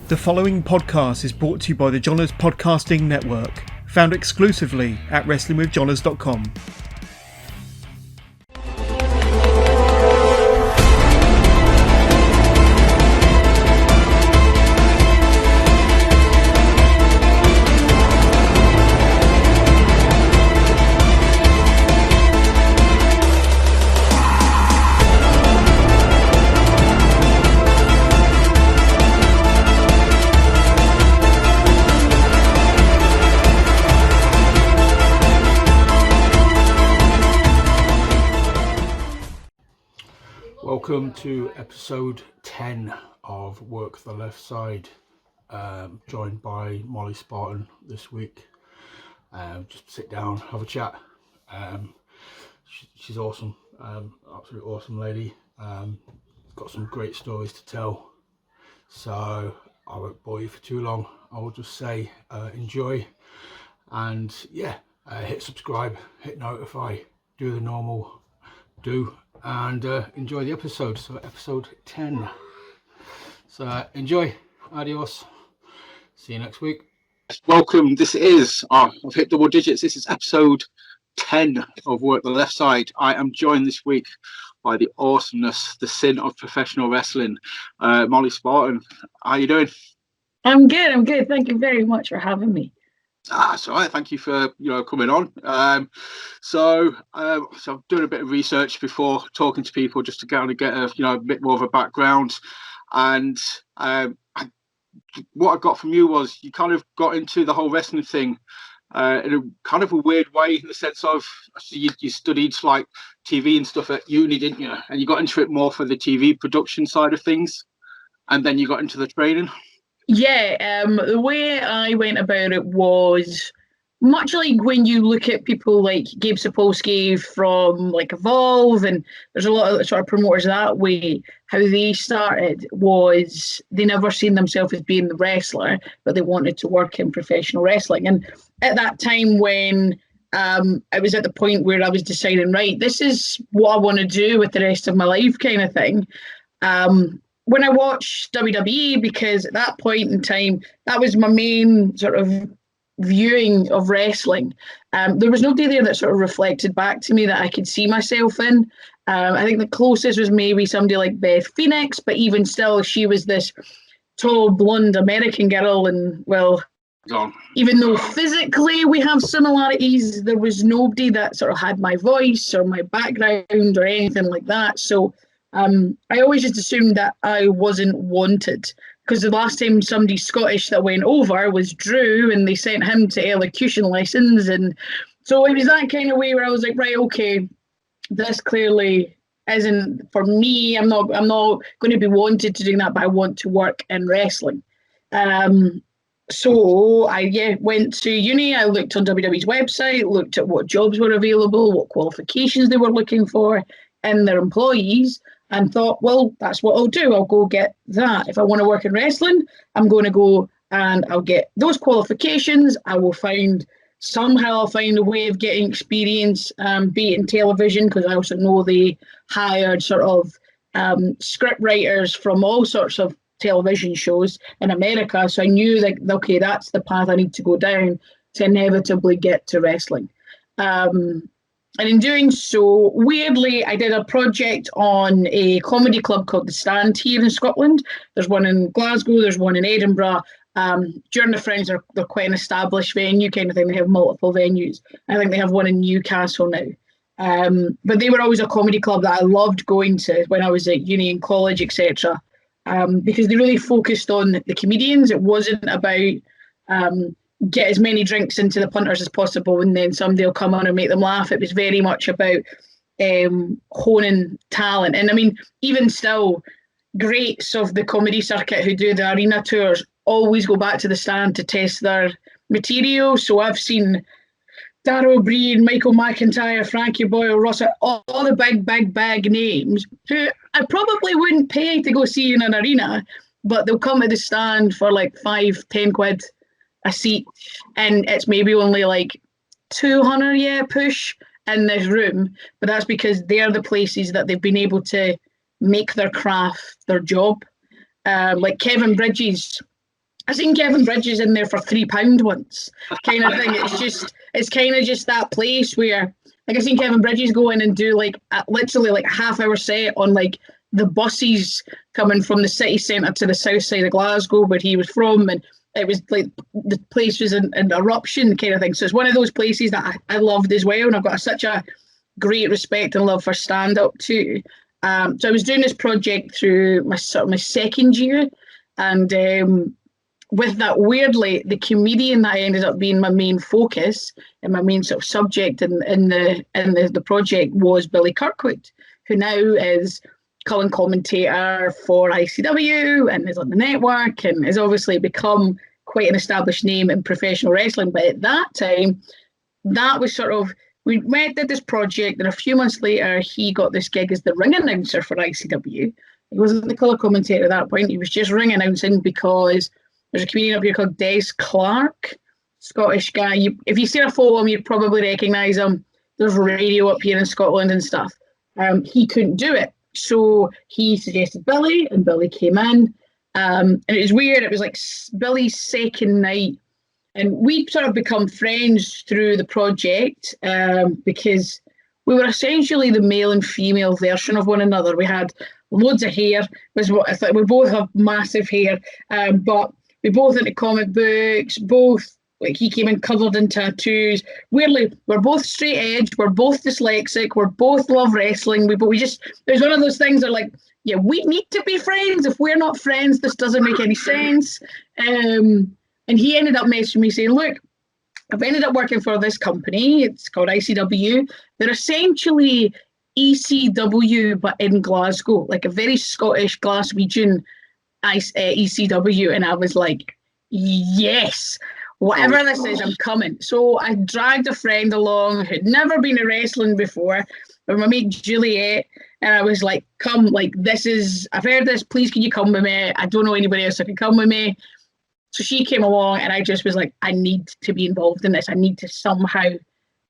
The following podcast is brought to you by the Johners Podcasting Network, found exclusively at WrestlingWithJohners.com. Welcome to episode 10 of Work the Left Side, joined by Molly Spartan this week. Just sit down, have a chat. She's awesome, absolutely awesome lady. Got some great stories to tell, so I won't bore you for too long. I will just say enjoy, and hit subscribe, hit notify, do the normal and enjoy the episode. So episode 10, so enjoy. Adios, see you next week. Welcome. This is I've hit double digits. This is episode 10 of Work the Left Side. I am joined this week by the awesomeness, the sin of professional wrestling, Molly Spartan. How you doing? I'm good. Thank you very much for having me. That's all right. Thank you for coming on. So I'm doing a bit of research before talking to people, just to kind of get a bit more of a background. And what I got from you was you kind of got into the whole wrestling thing in a kind of a weird way, in the sense of you studied like TV and stuff at uni, didn't you? And you got into it more for the TV production side of things, and then you got into the training. Yeah, the way I went about it was much like when you look at people like Gabe Sapolsky from like Evolve, and there's a lot of sort of promoters that way. How they started was they never seen themselves as being the wrestler, but they wanted to work in professional wrestling. And at that time, when I was at the point where I was deciding, right, this is what I want to do with the rest of my life, kind of thing. When I watched WWE, because at that point in time, that was my main sort of viewing of wrestling. There was nobody there that sort of reflected back to me that I could see myself in. I think the closest was maybe somebody like Beth Phoenix, but even still, she was this tall, blonde American girl. And well, even though physically we have similarities, there was nobody that sort of had my voice or my background or anything like that. So I always just assumed that I wasn't wanted, because the last time somebody Scottish that went over was Drew, and they sent him to elocution lessons. And so it was that kind of way where I was like, right, okay, this clearly isn't for me. I'm not going to be wanted to do that, but I want to work in wrestling. So I went to uni. I looked on WWE's website, looked at what jobs were available, what qualifications they were looking for in their employees, and thought, well, that's what I'll do. I'll go get that. If I want to work in wrestling, I'm going to go and I'll get those qualifications. I'll find a way of getting experience, be it in television, because I also know they hired sort of script writers from all sorts of television shows in America. So I knew that, okay, that's the path I need to go down to inevitably get to wrestling. And in doing so, weirdly, I did a project on a comedy club called The Stand here in Scotland. There's one in Glasgow, there's one in Edinburgh. During the Fringe, they're quite an established venue kind of thing. They have multiple venues. I think they have one in Newcastle now. But they were always a comedy club that I loved going to when I was at uni and college, etc. Because they really focused on the comedians. It wasn't about get as many drinks into the punters as possible and then somebody will come on and make them laugh. It was very much about honing talent. And I mean, even still, greats of the comedy circuit who do the arena tours always go back to The Stand to test their material. So I've seen Darryl Breen, Michael McIntyre, Frankie Boyle, Ross, all the big names who I probably wouldn't pay to go see in an arena, but they'll come to The Stand for like 5-10 quid a seat, and it's maybe only like 200 push in this room, but that's because they're the places that they've been able to make their craft their job. Like Kevin Bridges I seen Kevin Bridges in there for £3 once, kind of thing. It's kind of just that place where, like, I seen Kevin Bridges go in and do like literally like a half-hour set on like the buses coming from the city centre to the south side of Glasgow, where he was from, and it was like the place was in eruption, kind of thing. So it's one of those places that I loved as well, and I've got such a great respect and love for stand-up too. So I was doing this project through my second year, and with that, weirdly, the comedian that ended up being my main focus and my main sort of subject in the project was Billy Kirkwood, who now is current commentator for ICW and is on the network and has obviously become quite an established name in professional wrestling. But at that time, that was sort of, we did this project, and a few months later, he got this gig as the ring announcer for ICW. He wasn't the colour commentator at that point. He was just ring announcing because there's a comedian up here called Des Clark, Scottish guy. If you see a photo of him, you'd probably recognise him. There's radio up here in Scotland and stuff. He couldn't do it. So he suggested Billy, and Billy came in. And it was weird. It was like Billy's second night. And we'd sort of become friends through the project because we were essentially the male and female version of one another. We had loads of hair. Was what I thought. We both have massive hair, but we both into comic books, both, like, he came in covered in tattoos. Weirdly, we're both straight edge, we're both dyslexic, we're both love wrestling. It was one of those things that, like, yeah, we need to be friends. If we're not friends, this doesn't make any sense. And he ended up messaging me saying, look, I've ended up working for this company. It's called ICW. They're essentially ECW, but in Glasgow, like a very Scottish Glaswegian ECW. And I was like, yes, whatever this is, I'm coming. So I dragged a friend along who'd never been to wrestling before, with my mate Juliet, and I was like, come, like, I've heard this, please can you come with me? I don't know anybody else that can come with me. So she came along, and I just was like, I need to be involved in this. I need to somehow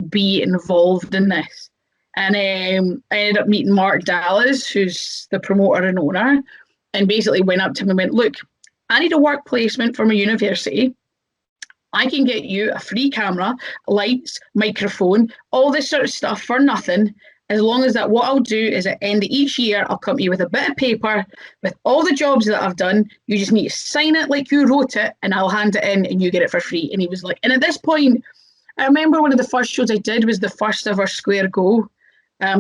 be involved in this. And I ended up meeting Mark Dallas, who's the promoter and owner, and basically went up to him and went, look, I need a work placement for my university. I can get you a free camera, lights, microphone, all this sort of stuff for nothing. As long as that, what I'll do is at the end of each year, I'll come to you with a bit of paper with all the jobs that I've done. You just need to sign it like you wrote it, and I'll hand it in and you get it for free. And he was like, and at this point, I remember one of the first shows I did was the first ever Square Go,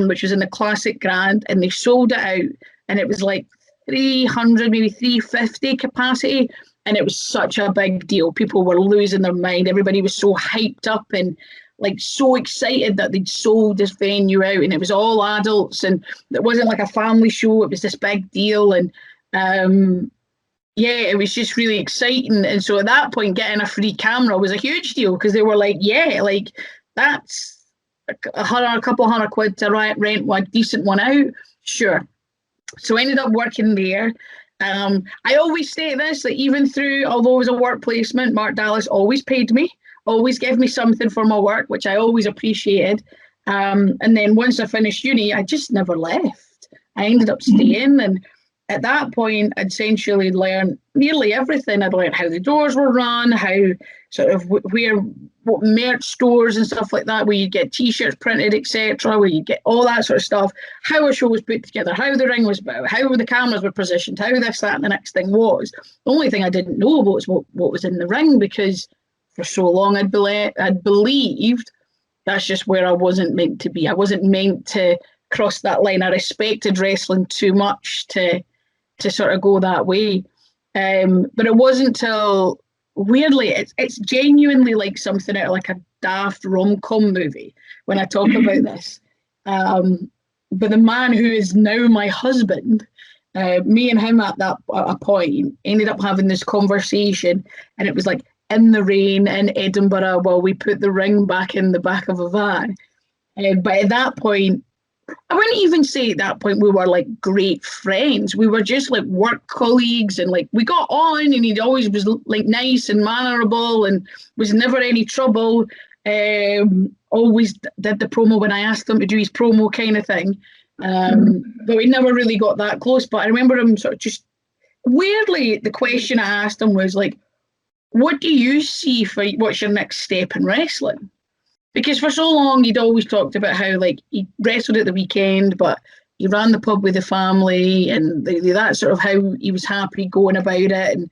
which was in the Classic Grand, and they sold it out, and it was like 300, maybe 350 capacity. And it was such a big deal. People were losing their mind. Everybody was so hyped up and like so excited that they'd sold this venue out, and it was all adults, and it wasn't like a family show. It was this big deal, and it was just really exciting. And so at that point, getting a free camera was a huge deal, because they were like, yeah, like that's a couple £100 to rent one decent one out. Sure. So I ended up working there. I always state this, that even although it was a work placement, Mark Dallas always paid me, always gave me something for my work, which I always appreciated. And then once I finished uni, I just never left. I ended up staying, and at that point, I'd essentially learned nearly everything. I'd learned how the doors were run, how sort of what merch stores and stuff like that, where you get T-shirts printed, etc., where you get all that sort of stuff, how a show was put together, how the ring was built, how the cameras were positioned, how this, that, and the next thing was. The only thing I didn't know was what was in the ring, because for so long I'd believed that's just where I wasn't meant to be. I wasn't meant to cross that line. I respected wrestling too much to sort of go that way. But it wasn't till, weirdly, it's genuinely like something out of like a daft rom-com movie when I talk about this. But the man who is now my husband, me and him at a point ended up having this conversation, and it was like in the rain in Edinburgh while we put the ring back in the back of a van. But at that point, I wouldn't even say at that point we were like great friends. We were just like work colleagues, and like we got on, and he always was like nice and mannerable and was never any trouble. Always did the promo when I asked him to do his promo, kind of thing. But we never really got that close. But I remember him sort of just weirdly, the question I asked him was like, what do you see for what's your next step in wrestling? Because for so long he'd always talked about how like he wrestled at the weekend, but he ran the pub with the family, and that's sort of how he was happy going about it. And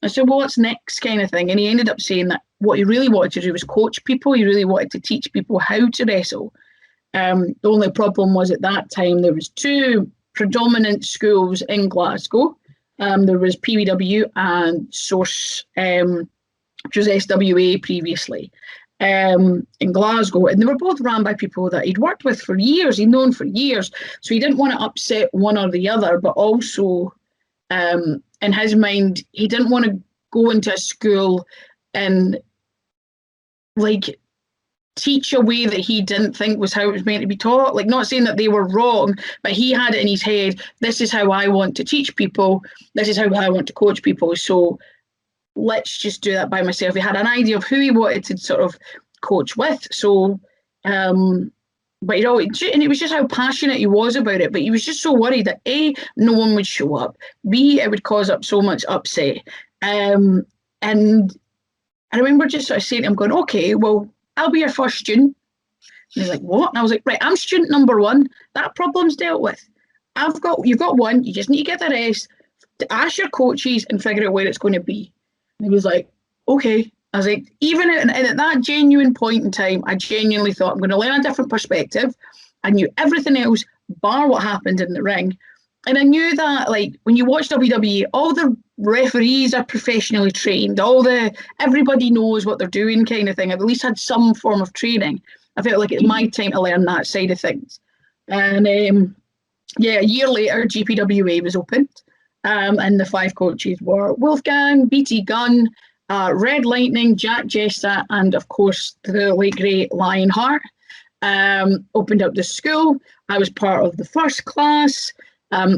I said, well, what's next kind of thing? And he ended up saying that what he really wanted to do was coach people. He really wanted to teach people how to wrestle. The only problem was at that time there was two predominant schools in Glasgow. There was PBW and Source, which was SWA previously, in Glasgow, and they were both run by people that he'd worked with for years, he'd known for years, so he didn't want to upset one or the other, but also in his mind he didn't want to go into a school and like teach a way that he didn't think was how it was meant to be taught. Like, not saying that they were wrong, but he had it in his head, this is how I want to teach people, this is how I want to coach people, so let's just do that by myself. He had an idea of who he wanted to sort of coach with, so but you know, and it was just how passionate he was about it, but he was just so worried that A, no one would show up, B, it would cause up so much upset, and I remember just sort of saying to him, going, okay, well, I'll be your first student. And he's like, what? And I was like, right, I'm student number one. That problem's dealt with. You've got one. You just need to get the rest. To ask your coaches and figure out where it's going to be. And he was like, okay. I was like, even at that genuine point in time, I genuinely thought I'm going to learn a different perspective. I knew everything else bar what happened in the ring. And I knew that, like, when you watch WWE, all the referees are professionally trained. Everybody knows what they're doing, kind of thing. I've at least had some form of training. I felt like it's my time to learn that side of things. And a year later, GPWA was opened, and the 5 coaches were Wolfgang, BT Gunn, Red Lightning, Jack Jester, and of course the late great Lionheart. Opened up the school. I was part of the first class.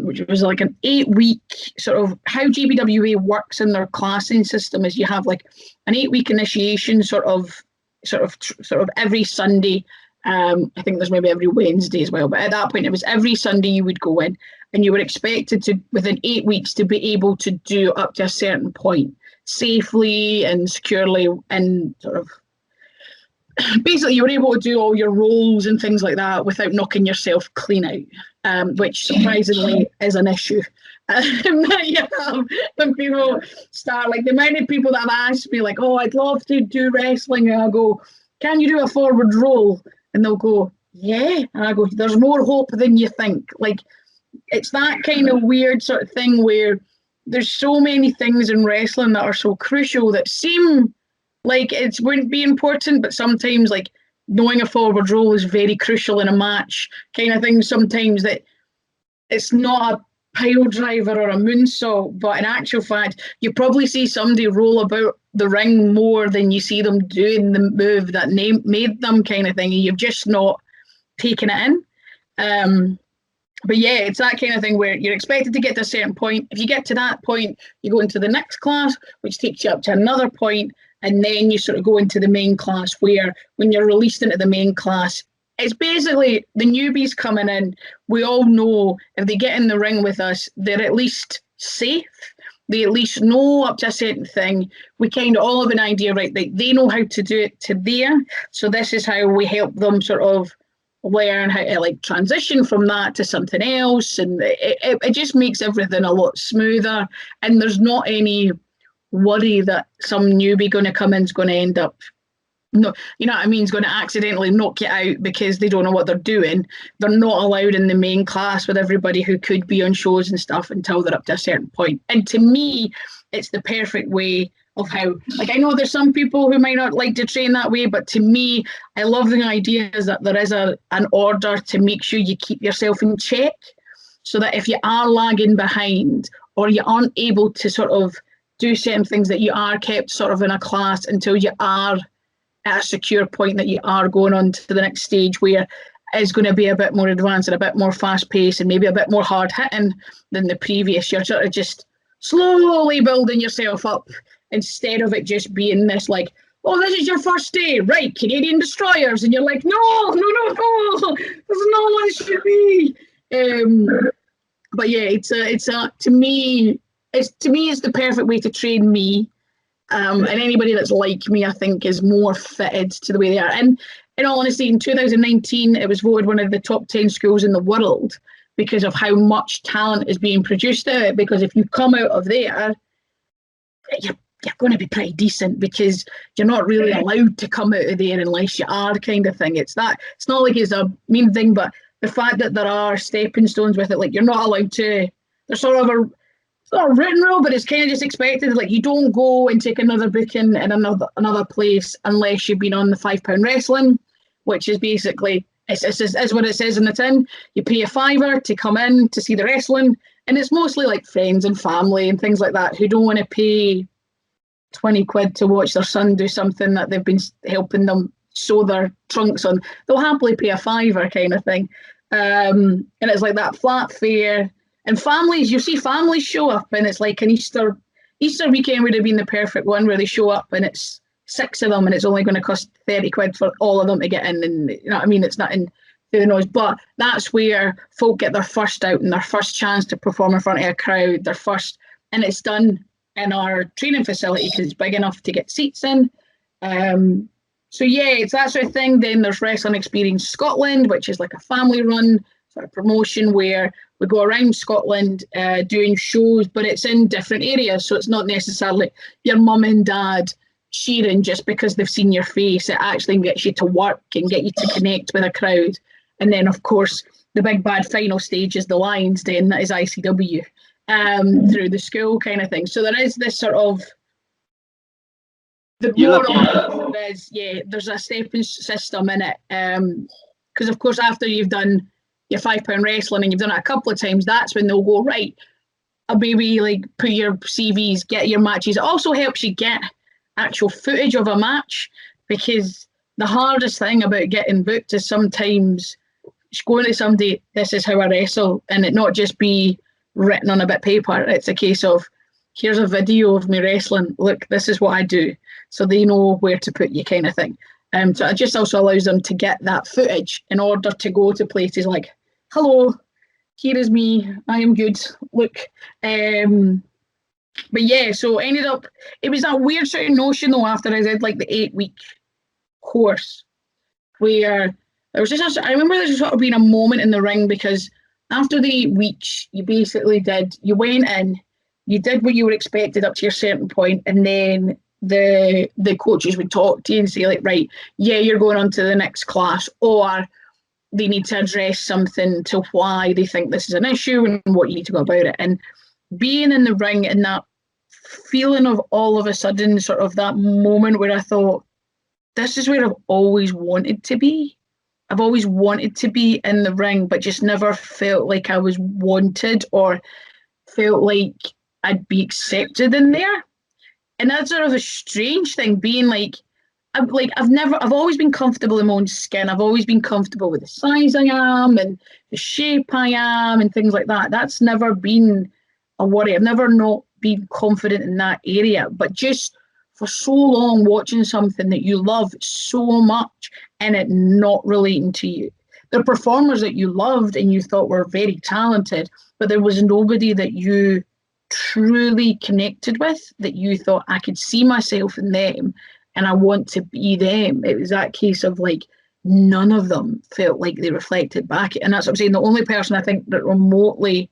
Which was like an 8-week sort of how GBWA works in their classing system is you have like an 8-week initiation sort of every Sunday. I think there's maybe every Wednesday as well, but at that point it was every Sunday you would go in and you were expected to, within 8 weeks, to be able to do up to a certain point safely and securely, and sort of basically you were able to do all your roles and things like that without knocking yourself clean out, which surprisingly is an issue. When people start, like the amount of people that have asked me, like, oh, I'd love to do wrestling, and I go, can you do a forward roll? And they'll go, yeah. And I go, there's more hope than you think. Like, it's that kind of weird sort of thing where there's so many things in wrestling that are so crucial that seem like it wouldn't be important, but sometimes like knowing a forward roll is very crucial in a match kind of thing. Sometimes that it's not a pile driver or a moonsault, but in actual fact, you probably see somebody roll about the ring more than you see them doing the move that made them, kind of thing, and you've just not taken it in. But yeah, it's that kind of thing where you're expected to get to a certain point. If you get to that point, you go into the next class, which takes you up to another point, and then you sort of go into the main class, where when you're released into the main class, it's basically the newbies coming in. We all know if they get in the ring with us, they're at least safe. They at least know up to a certain thing. We kind of all have an idea, right? They know how to do it to there. So this is how we help them sort of learn how to like transition from that to something else. And it just makes everything a lot smoother. And there's not any worry that some newbie going to come in is going to end up, no, you know what I mean, is going to accidentally knock you out because they don't know what they're doing. They're not allowed in the main class with everybody who could be on shows and stuff until they're up to a certain point. And to me, it's the perfect way of how, like, I know there's some people who might not like to train that way, but to me, I love the idea is that there is an order to make sure you keep yourself in check, so that if you are lagging behind or you aren't able to sort of do certain things, that you are kept sort of in a class until you are at a secure point, that you are going on to the next stage where it's going to be a bit more advanced and a bit more fast paced and maybe a bit more hard hitting than the previous. You're sort of just slowly building yourself up instead of it just being this like, oh, this is your first day, right, Canadian destroyers, and you're like, no, that's not what it should be. But yeah, it's to me it's the perfect way to train me. And anybody that's like me, I think, is more fitted to the way they are. And in all honesty, in 2019, it was voted one of the top 10 schools in the world because of how much talent is being produced out. Because if you come out of there, you're going to be pretty decent, because you're not really allowed to come out of there unless you are, kind of thing. It's not like it's a mean thing, but the fact that there are stepping stones with it, like you're not allowed to, there's sort of it's not a written rule, but it's kind of just expected. Like, you don't go and take another booking in another place unless you've been on the £5 wrestling, which is basically, it's what it says in the tin. You pay a £5 to come in to see the wrestling, and it's mostly like friends and family and things like that who don't want to pay 20 quid to watch their son do something that they've been helping them sew their trunks on. They'll happily pay a £5 kind of thing. And it's like that flat fare. And families, you see families show up, and it's like an Easter weekend would have been the perfect one, where they show up and it's 6 of them and it's only going to cost 30 quid for all of them to get in. And you know what I mean? It's nothing through the nose. But that's where folk get their first out and their first chance to perform in front of a crowd, and it's done in our training facility because it's big enough to get seats in. So yeah, it's that sort of thing. Then there's Wrestling Experience Scotland, which is like a family run sort of promotion where we go around Scotland doing shows, but it's in different areas. So it's not necessarily your mum and dad cheering just because they've seen your face. It actually gets you to work and get you to connect with a crowd. And then, of course, the big bad final stage is the Lions Den, that is ICW, through the school kind of thing. So there is this sort of, there's a stepping system in it. Because, of course, after you've done your £5 wrestling and you've done it a couple of times, that's when they'll go, right, I'll maybe like put your CVs, get your matches. It also helps you get actual footage of a match, because the hardest thing about getting booked is sometimes going to somebody, this is how I wrestle, and it not just be written on a bit of paper. It's a case of, here's a video of me wrestling, look, this is what I do, so they know where to put you, kind of thing. So it just also allows them to get that footage in order to go to places like, hello, here is me, I am good, look. But yeah, so ended up, it was that weird sort of notion though, after I did like the 8-week course, where there was just, I remember there sort of being a moment in the ring, because after the 8 weeks, you basically you went in, you did what you were expected up to a certain point, and then the coaches would talk to you and say like, right, yeah, you're going on to the next class, or they need to address something to why they think this is an issue and what you need to go about it. And being in the ring and that feeling of all of a sudden sort of that moment where I thought, this is where I've always wanted to be. I've always wanted to be in the ring, but just never felt like I was wanted or felt like I'd be accepted in there. And that's sort of a strange thing, being like, I've always been comfortable in my own skin. I've always been comfortable with the size I am and the shape I am and things like that. That's never been a worry. I've never not been confident in that area. But just for so long, watching something that you love so much and it not relating to you. There are performers that you loved and you thought were very talented, but there was nobody that you truly connected with, that you thought, I could see myself in them and I want to be them. It was that case of like, none of them felt like they reflected back. And that's what I'm saying. The only person I think that remotely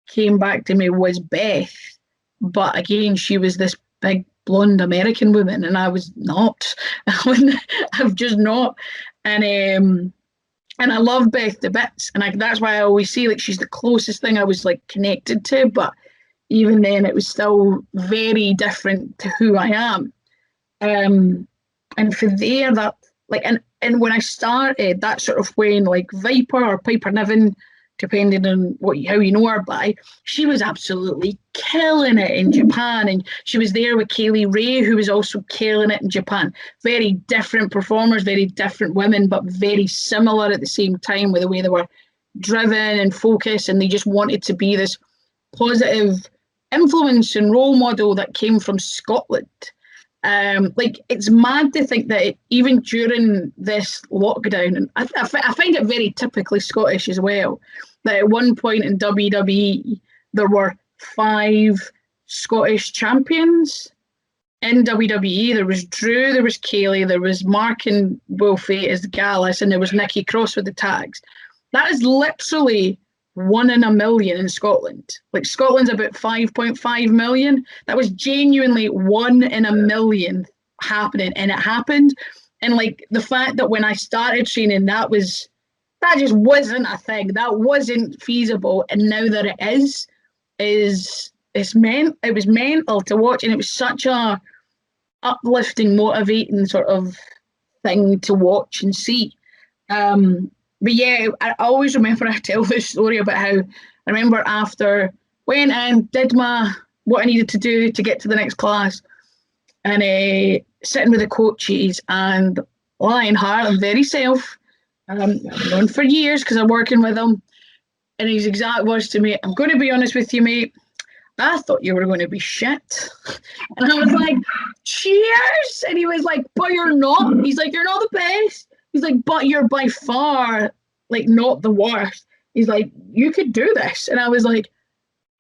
came back to me was Beth. But again, she was this big blonde American woman and I was not. I'm just not. And I love Beth to bits. And that's why I always say like she's the closest thing I was like connected to. But even then it was still very different to who I am. And for there, that like, and when I started, that's sort of when like Viper or Piper Niven, depending on how you know her by, she was absolutely killing it in Japan, and she was there with Kaylee Ray, who was also killing it in Japan. Very different performers, very different women, but very similar at the same time with the way they were driven and focused, and they just wanted to be this positive influence and role model that came from Scotland. Like, it's mad to think that even during this lockdown, and I find it very typically Scottish as well, that at one point in WWE there were 5 Scottish champions, in WWE. There was Drew, there was Kaylee, there was Mark and Wolfie as Gallus, and there was Nikki Cross with the tags. That is literally 1 in a million in Scotland. Like, Scotland's about 5.5 million. That was genuinely 1 in a million happening, and it happened. And like, the fact that when I started training, that just wasn't a thing. That wasn't feasible. And now that it is it was mental to watch, and it was such a uplifting, motivating sort of thing to watch and see. But yeah, I always remember, I tell this story about how I remember after went and did what I needed to do to get to the next class, and sitting with the coaches, and Lionheart, I'm very self. I've known for years because I'm working with him, and his exact words to me, "I'm going to be honest with you, mate. I thought you were going to be shit." And I was like, cheers. And he was like, "But you're not." He's like, "You're not the best." He's like, "But you're by far like not the worst." He's like, "You could do this." And I was like,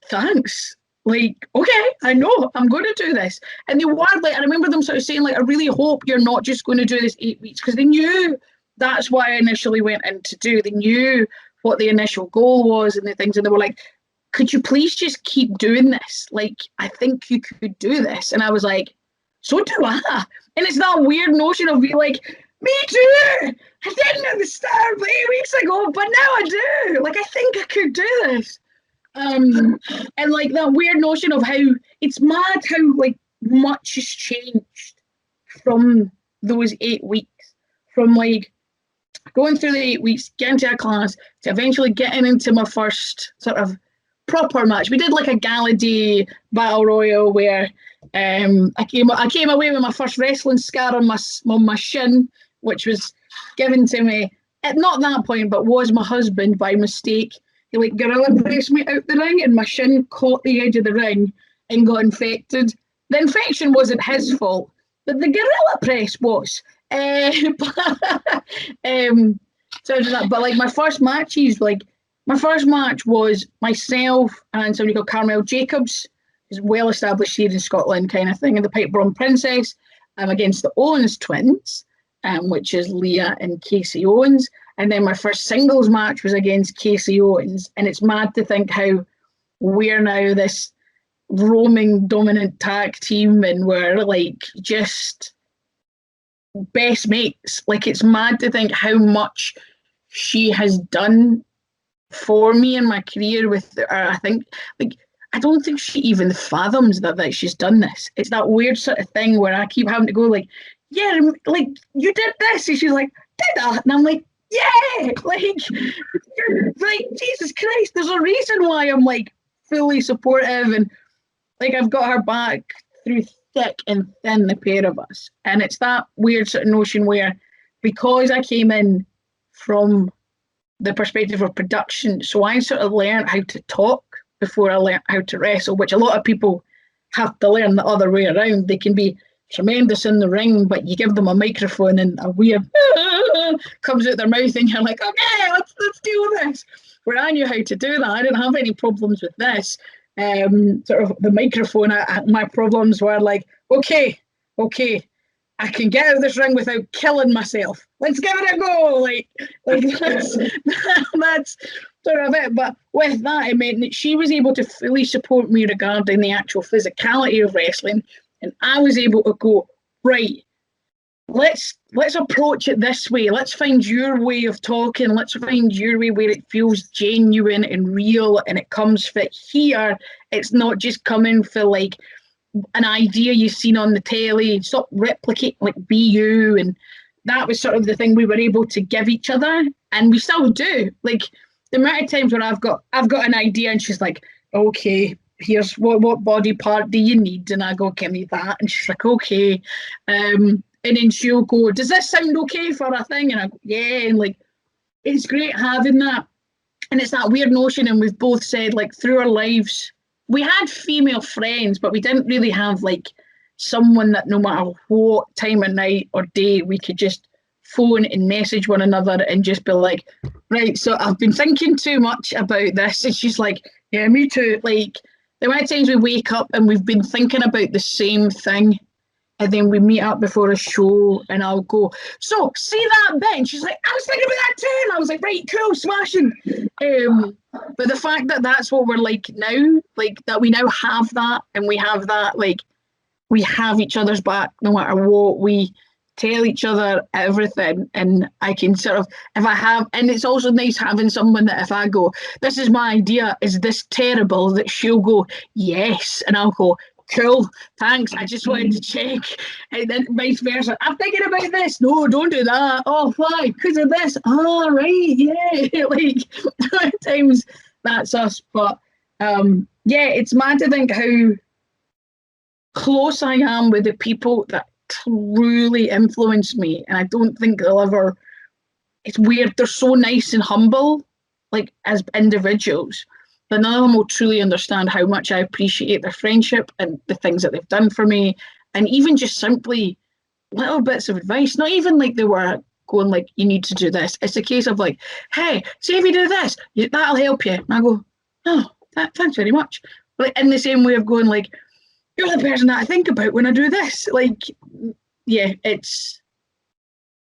"Thanks. Like, okay, I know I'm going to do this." And they were like, I remember them sort of saying, like, "I really hope you're not just going to do this 8 weeks," because they knew that's what I initially went in to do. They knew what the initial goal was and the things, and they were like, "Could you please just keep doing this? Like, I think you could do this." And I was like, "So do I." And it's that weird notion of being like, "Me too. I didn't at the start, but 8 weeks ago, but now I do. Like, I think I could do this." And like that weird notion of how it's mad how like much has changed from those 8 weeks, from like going through the 8 weeks, getting to a class, to eventually getting into my first sort of proper match. We did like a gala day battle royal where I came away with my first wrestling scar on my shin, which was given to me at not that point, but was my husband by mistake. He like gorilla pressed me out the ring, and my shin caught the edge of the ring and got infected. The infection wasn't his fault, but the gorilla press was. But like my first matches, like my first match was myself and somebody called Carmel Jacobs, who's well established here in Scotland kind of thing, and the Pipe Bomb Princess, against the Owens twins, which is Leah and Casey Owens. And then my first singles match was against Casey Owens. And it's mad to think how we're now this roaming dominant tag team, and we're like just best mates. Like, it's mad to think how much she has done for me in my career with her. I think, like, I don't think she even fathoms that she's done this. It's that weird sort of thing where I keep having to go like, "Yeah, like, you did this." And she's like, "Did I?" And I'm like, "Yeah." Like, Jesus Christ, there's a reason why I'm like fully supportive, and like I've got her back through thick and thin, the pair of us. And it's that weird sort of notion where, because I came in from the perspective of production, so I sort of learned how to talk before I learned how to wrestle, which a lot of people have to learn the other way around. They can be tremendous in the ring, but you give them a microphone and a weird comes out their mouth, and you're like, "Okay, let's deal with this." Where I knew how to do that. I didn't have any problems with this. Sort of the microphone, my problems were like, okay, I can get out of this ring without killing myself. Let's give it a go. Like that's sort of it. But with that, it meant that she was able to fully support me regarding the actual physicality of wrestling, and I was able to go, right, let's approach it this way. Let's find your way of talking. Let's find your way where it feels genuine and real, and it comes fit here. It's not just coming for like an idea you've seen on the telly. Stop replicating, like, be you. And that was sort of the thing we were able to give each other, and we still do. Like, the amount of times when I've got an idea and she's like, "Okay, here's what body part do you need?" And I go, "Give me that." And she's like, "Okay." And then she'll go, "Does this sound okay for a thing?" And I go, "Yeah." And like, it's great having that. And it's that weird notion, and we've both said, like, through our lives, we had female friends, but we didn't really have like someone that no matter what time of night or day, we could just phone and message one another and just be like, "Right, so I've been thinking too much about this." And she's like, "Yeah, me too." Like, the amount of times we wake up and we've been thinking about the same thing, And then we meet up before a show and I'll go, so see that bit? And she's like, I was thinking about that too. And I was like, right, cool, smashing. But the fact that that's what we're like now, like that we now have that, and we have that, like we have each other's back no matter what, we tell each other everything. And I can sort of, if I have, and it's also nice having someone that if I go, this is my idea, is this terrible, that she'll go, yes. And I'll go, cool, thanks, I just wanted to check. And then vice versa, I'm thinking about this, no, don't do that, oh, why, because of this, oh, right, yeah. Like sometimes that's us. But yeah, it's mad to think how close I am with the people that truly influence me, and I don't think they'll ever, it's weird, they're so nice and humble, like as individuals, but none of them will truly understand how much I appreciate their friendship and the things that they've done for me. And even just simply little bits of advice, not even like they were going like, you need to do this. It's a case of like, hey, see if you do this, that'll help you. And I go, oh, thanks very much. Like in the same way of going like, you're the person that I think about when I do this. Like, yeah, it's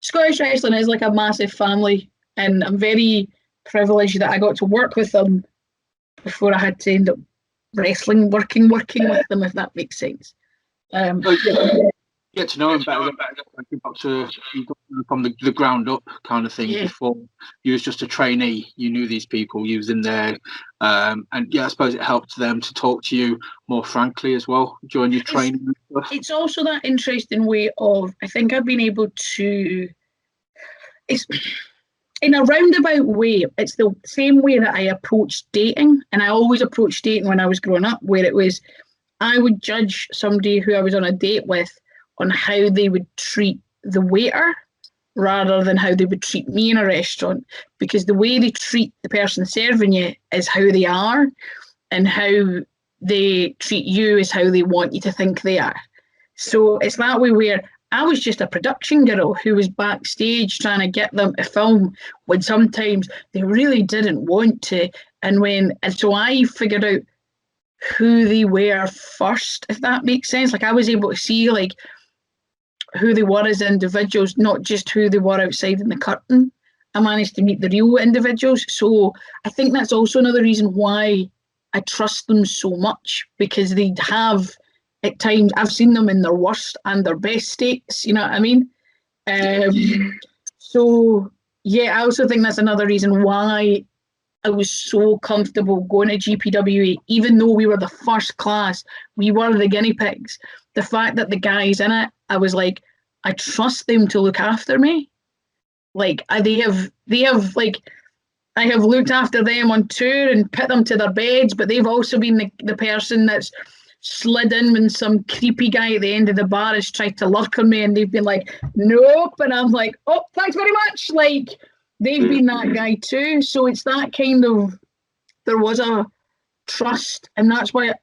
Scottish wrestling is like a massive family, and I'm very privileged that I got to work with them before I had to end up wrestling, working with them, if that makes sense. Get to know him better. You got to from the ground up kind of thing. Yeah. Before you was just a trainee, you knew these people, you was in there, and yeah, I suppose it helped them to talk to you more frankly as well during your training and stuff. It's also that interesting way of, I think I've been able to, it's in a roundabout way, it's the same way that I approach dating, and I always approached dating when I was growing up, where it was, I would judge somebody who I was on a date with on how they would treat the waiter rather than how they would treat me in a restaurant, because the way they treat the person serving you is how they are, and how they treat you is how they want you to think they are. So it's that way where I was just a production girl who was backstage trying to get them to film when sometimes they really didn't want to. And so I figured out who they were first, if that makes sense. Like I was able to see like who they were as individuals, not just who they were outside in the curtain. I managed to meet the real individuals. So I think that's also another reason why I trust them so much, because they have, at times, I've seen them in their worst and their best states, you know what I mean? So, yeah, I also think that's another reason why I was so comfortable going to GPWA, even though we were the first class, we were the guinea pigs. The fact that the guys in it, I was like, I trust them to look after me. Like they have like, I have looked after them on tour and put them to their beds, but they've also been the person that's slid in when some creepy guy at the end of the bar has tried to lurk on me, and they've been like, nope, and I'm like, oh, thanks very much. Like they've been that guy too. So it's that kind of, there was a trust, and that's why,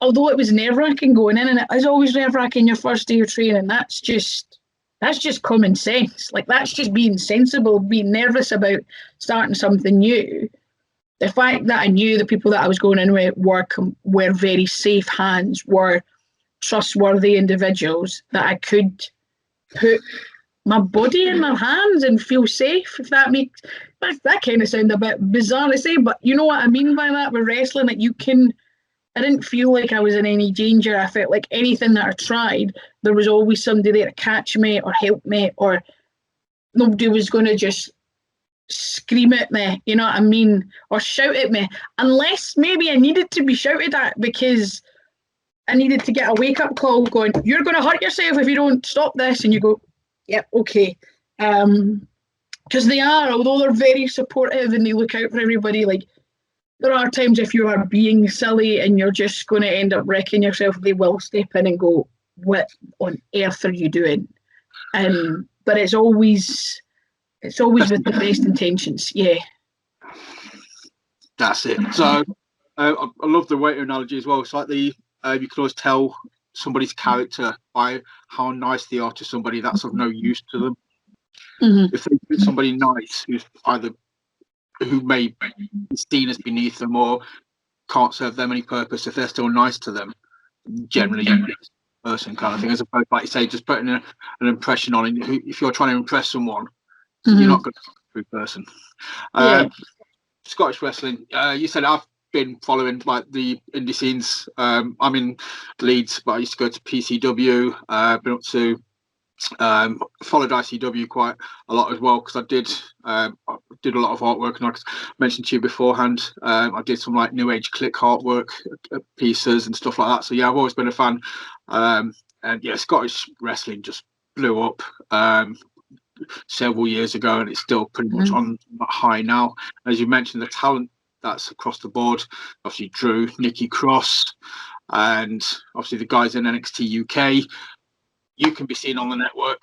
although it was nerve-wracking going in, and it is always nerve-wracking your first day of training, that's just common sense. Like that's just being sensible, being nervous about starting something new. The fact that I knew the people that I was going in with were very safe hands, were trustworthy individuals that I could put my body in their hands and feel safe, if that makes, that kind of sound a bit bizarre to say, but you know what I mean by that with wrestling, that you can, I didn't feel like I was in any danger. I felt like anything that I tried, there was always somebody there to catch me or help me, or nobody was going to just scream at me, you know what I mean, or shout at me, unless maybe I needed to be shouted at because I needed to get a wake-up call going, you're going to hurt yourself if you don't stop this, and you go, yep, okay. Because they are, although they're very supportive and they look out for everybody, like there are times if you are being silly and you're just going to end up wrecking yourself, they will step in and go, what on earth are you doing? But it's always with the best intentions, yeah. That's it. So I love the waiter analogy as well. It's like you can always tell somebody's character by how nice they are to somebody that's of no use to them. Mm-hmm. If they treat somebody nice who may be seen as beneath them or can't serve them any purpose, if they're still nice to them, generally person kind of thing, as opposed, like you say, just putting an impression on it. If you're trying to impress someone, Mm-hmm. you're not going to be a true person. Yeah. Scottish wrestling, you said I've been following like the indie scenes. I'm in Leeds, but I used to go to PCW, been up to followed ICW quite a lot as well, because I did a lot of artwork, and like I mentioned to you beforehand, I did some like new age click artwork pieces and stuff like that. So yeah, I've always been a fan, and yeah, Scottish wrestling just blew up several years ago, and it's still pretty much on high now. As you mentioned, the talent that's across the board, obviously Drew, Nikki Cross, and obviously the guys in NXT UK. You can be seen on the network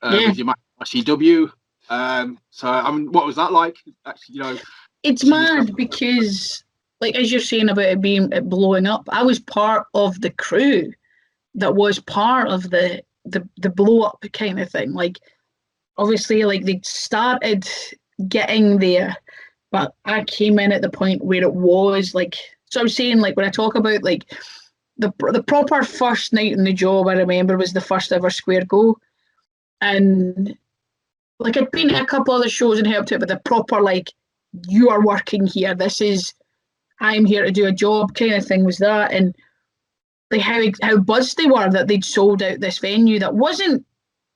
with your ICW. So I mean, what was that like? Actually, it's mad because, like as you're saying about it blowing up, I was part of the crew that was part of the blow up kind of thing. Like, obviously, like they started getting there, but I came in at the point where it was like. So I'm saying, like, when I talk about like the proper first night in the job, I remember was the first ever Square Go, and like I'd been to a couple other shows and helped out, but the proper like, you are working here. I'm here to do a job kind of thing was that, and like how buzzed they were that they'd sold out this venue that wasn't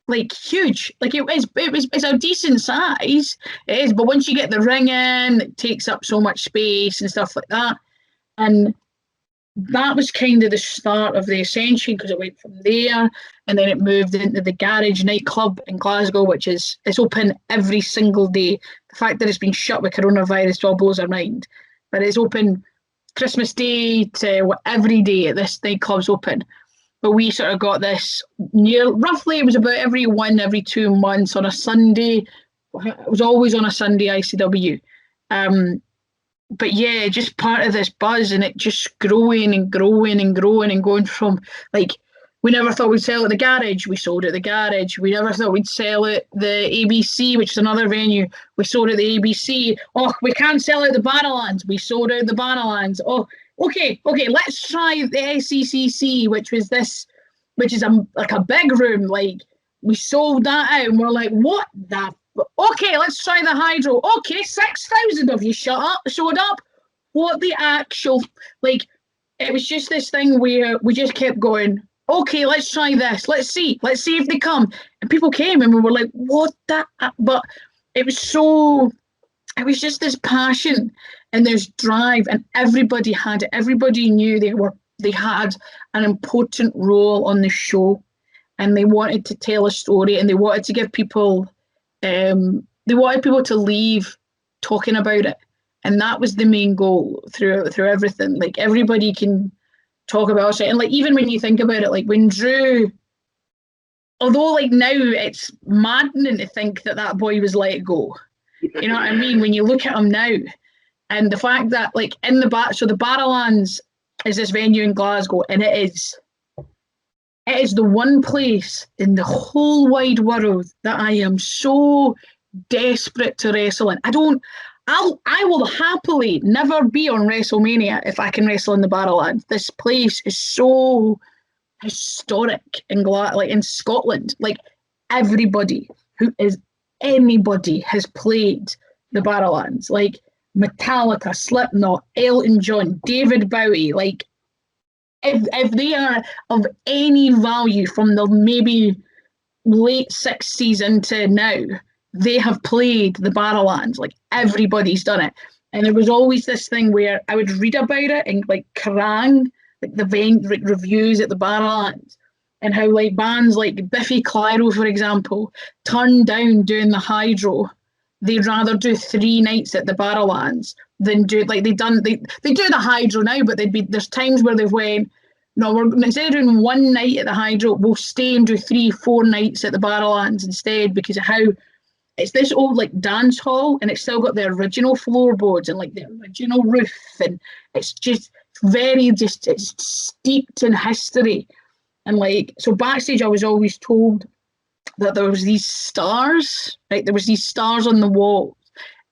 like huge. Like it's a decent size, it is, but once you get the ring in, it takes up so much space and stuff like that, and that was kind of the start of the ascension, because it went from there and then it moved into the Garage nightclub in Glasgow, which it's open every single day. The fact that it's been shut with coronavirus all blows our mind, but it's open Christmas Day to every day. This nightclub's open. But we sort of got this roughly, it was about every 2 months on a Sunday. It was always on a Sunday, ICW. But yeah, just part of this buzz, and it just growing and growing and growing and going from like, we never thought we'd sell at the Garage, we sold at the Garage. We never thought we'd sell at the ABC, which is another venue, we sold at the ABC. Oh, we can't sell at the Barrowlands, we sold out the Barrowlands. Oh, okay, let's try the SECC, which is like a big room. Like, we sold that out, and we're like, what the? Okay, let's try the Hydro. Okay, 6,000 of you showed up. What the actual, like, it was just this thing where we just kept going, okay, let's try this. Let's see if they come. And people came, and we were like, what the? But it was just this passion and this drive, and everybody had it. Everybody knew they had an important role on the show, and they wanted to tell a story, and they wanted to give people. They wanted people to leave talking about it, and that was the main goal through everything. Like, everybody can talk about it, and like, even when you think about it, like when Drew, although like now it's maddening to think that boy was let go. You know what I mean? When you look at him now, and the fact that like in the Barrowlands is this venue in Glasgow, and it is the one place in the whole wide world that I am so desperate to wrestle in. I will happily never be on WrestleMania if I can wrestle in the Barrowlands. This place is so historic in Scotland. Like, anybody has played the Barrowlands. Like, Metallica, Slipknot, Elton John, David Bowie, like, if they are of any value from the maybe late 60s into now, they have played the Barrowlands. Like, everybody's done it. And there was always this thing where I would read about it in like Kerrang, like the reviews at the Barrowlands, and how like bands like Biffy Clyro, for example, turned down doing the Hydro. They'd rather do 3 nights at the Barrowlands than do like they do the Hydro now, but there's times where they've went, no, instead of doing 1 night at the Hydro, we'll stay and do 3-4 nights at the Barrowlands instead, because of how it's this old like dance hall, and it's still got the original floorboards and like the original roof, and it's steeped in history. And like, so backstage I was always told that there was these stars, right? There was these stars on the walls,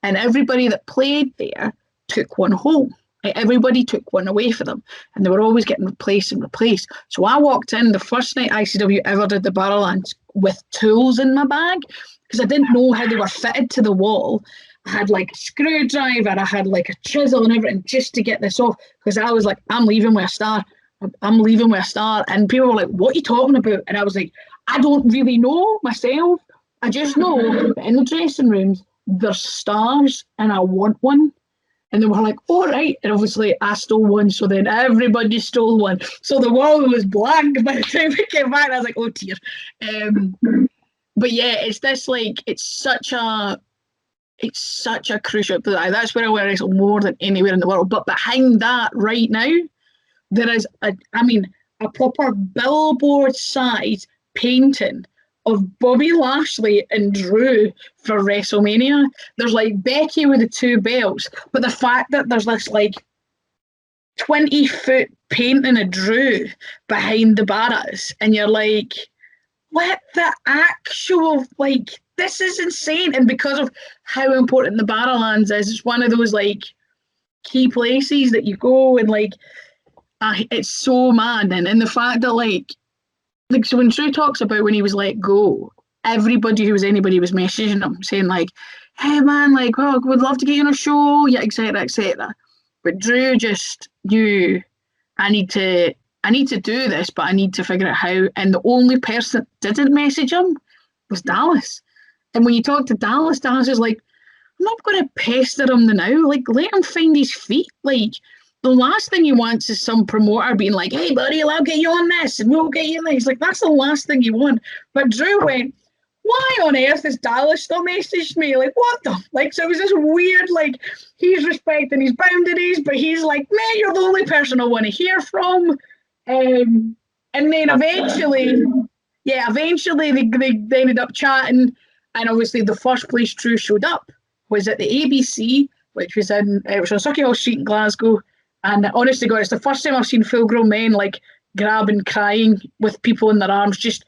and everybody that played there took one home. Like, everybody took one away for them, and they were always getting replaced and replaced. So I walked in the first night ICW ever did the Barrowlands with tools in my bag, because I didn't know how they were fitted to the wall. I had like a screwdriver, I had like a chisel and everything just to get this off, because I was like, I'm leaving with a star. I'm leaving with a star. And people were like, what are you talking about? And I was like, I don't really know myself. I just know that in the dressing rooms, there's stars and I want one. And they were like, all right. And obviously I stole one. So then everybody stole one. So the wall was blank by the time we came back. I was like, oh dear. But yeah, it's this like, it's such a crucial, that's where I wear wrestle more than anywhere in the world. But behind that right now, there is a proper billboard size painting of Bobby Lashley and Drew for WrestleMania. There's like Becky with the 2 belts, but the fact that there's this like 20-foot painting of Drew behind the barras, and you're like, what the actual, like, this is insane. And because of how important the Barrowlands is, it's one of those like key places that you go and like, it's so mad. And the fact that like so when Drew talks about when he was let go, everybody who was anybody was messaging him saying like, hey man, like, oh, we'd love to get you on a show, yeah, etc., etc. But Drew just knew, I need to do this, but I need to figure out how. And the only person that didn't message him was Dallas. And when you talk to Dallas, Dallas is like, I'm not going to pester him now. Like, let him find his feet. Like, the last thing he wants is some promoter being like, hey, buddy, I'll get you on this and we'll get you on this. Like, that's the last thing you want. But Drew went, why on earth has Dallas still messaged me? Like, what the? Like, so it was this weird, like, he's respecting his boundaries, but he's like, man, you're the only person I want to hear from. And then eventually they ended up chatting. And obviously the first place Drew showed up was at the ABC, which was on Sucky Hall Street in Glasgow. And honestly, God, it's the first time I've seen full-grown men like grabbing, crying with people in their arms. Just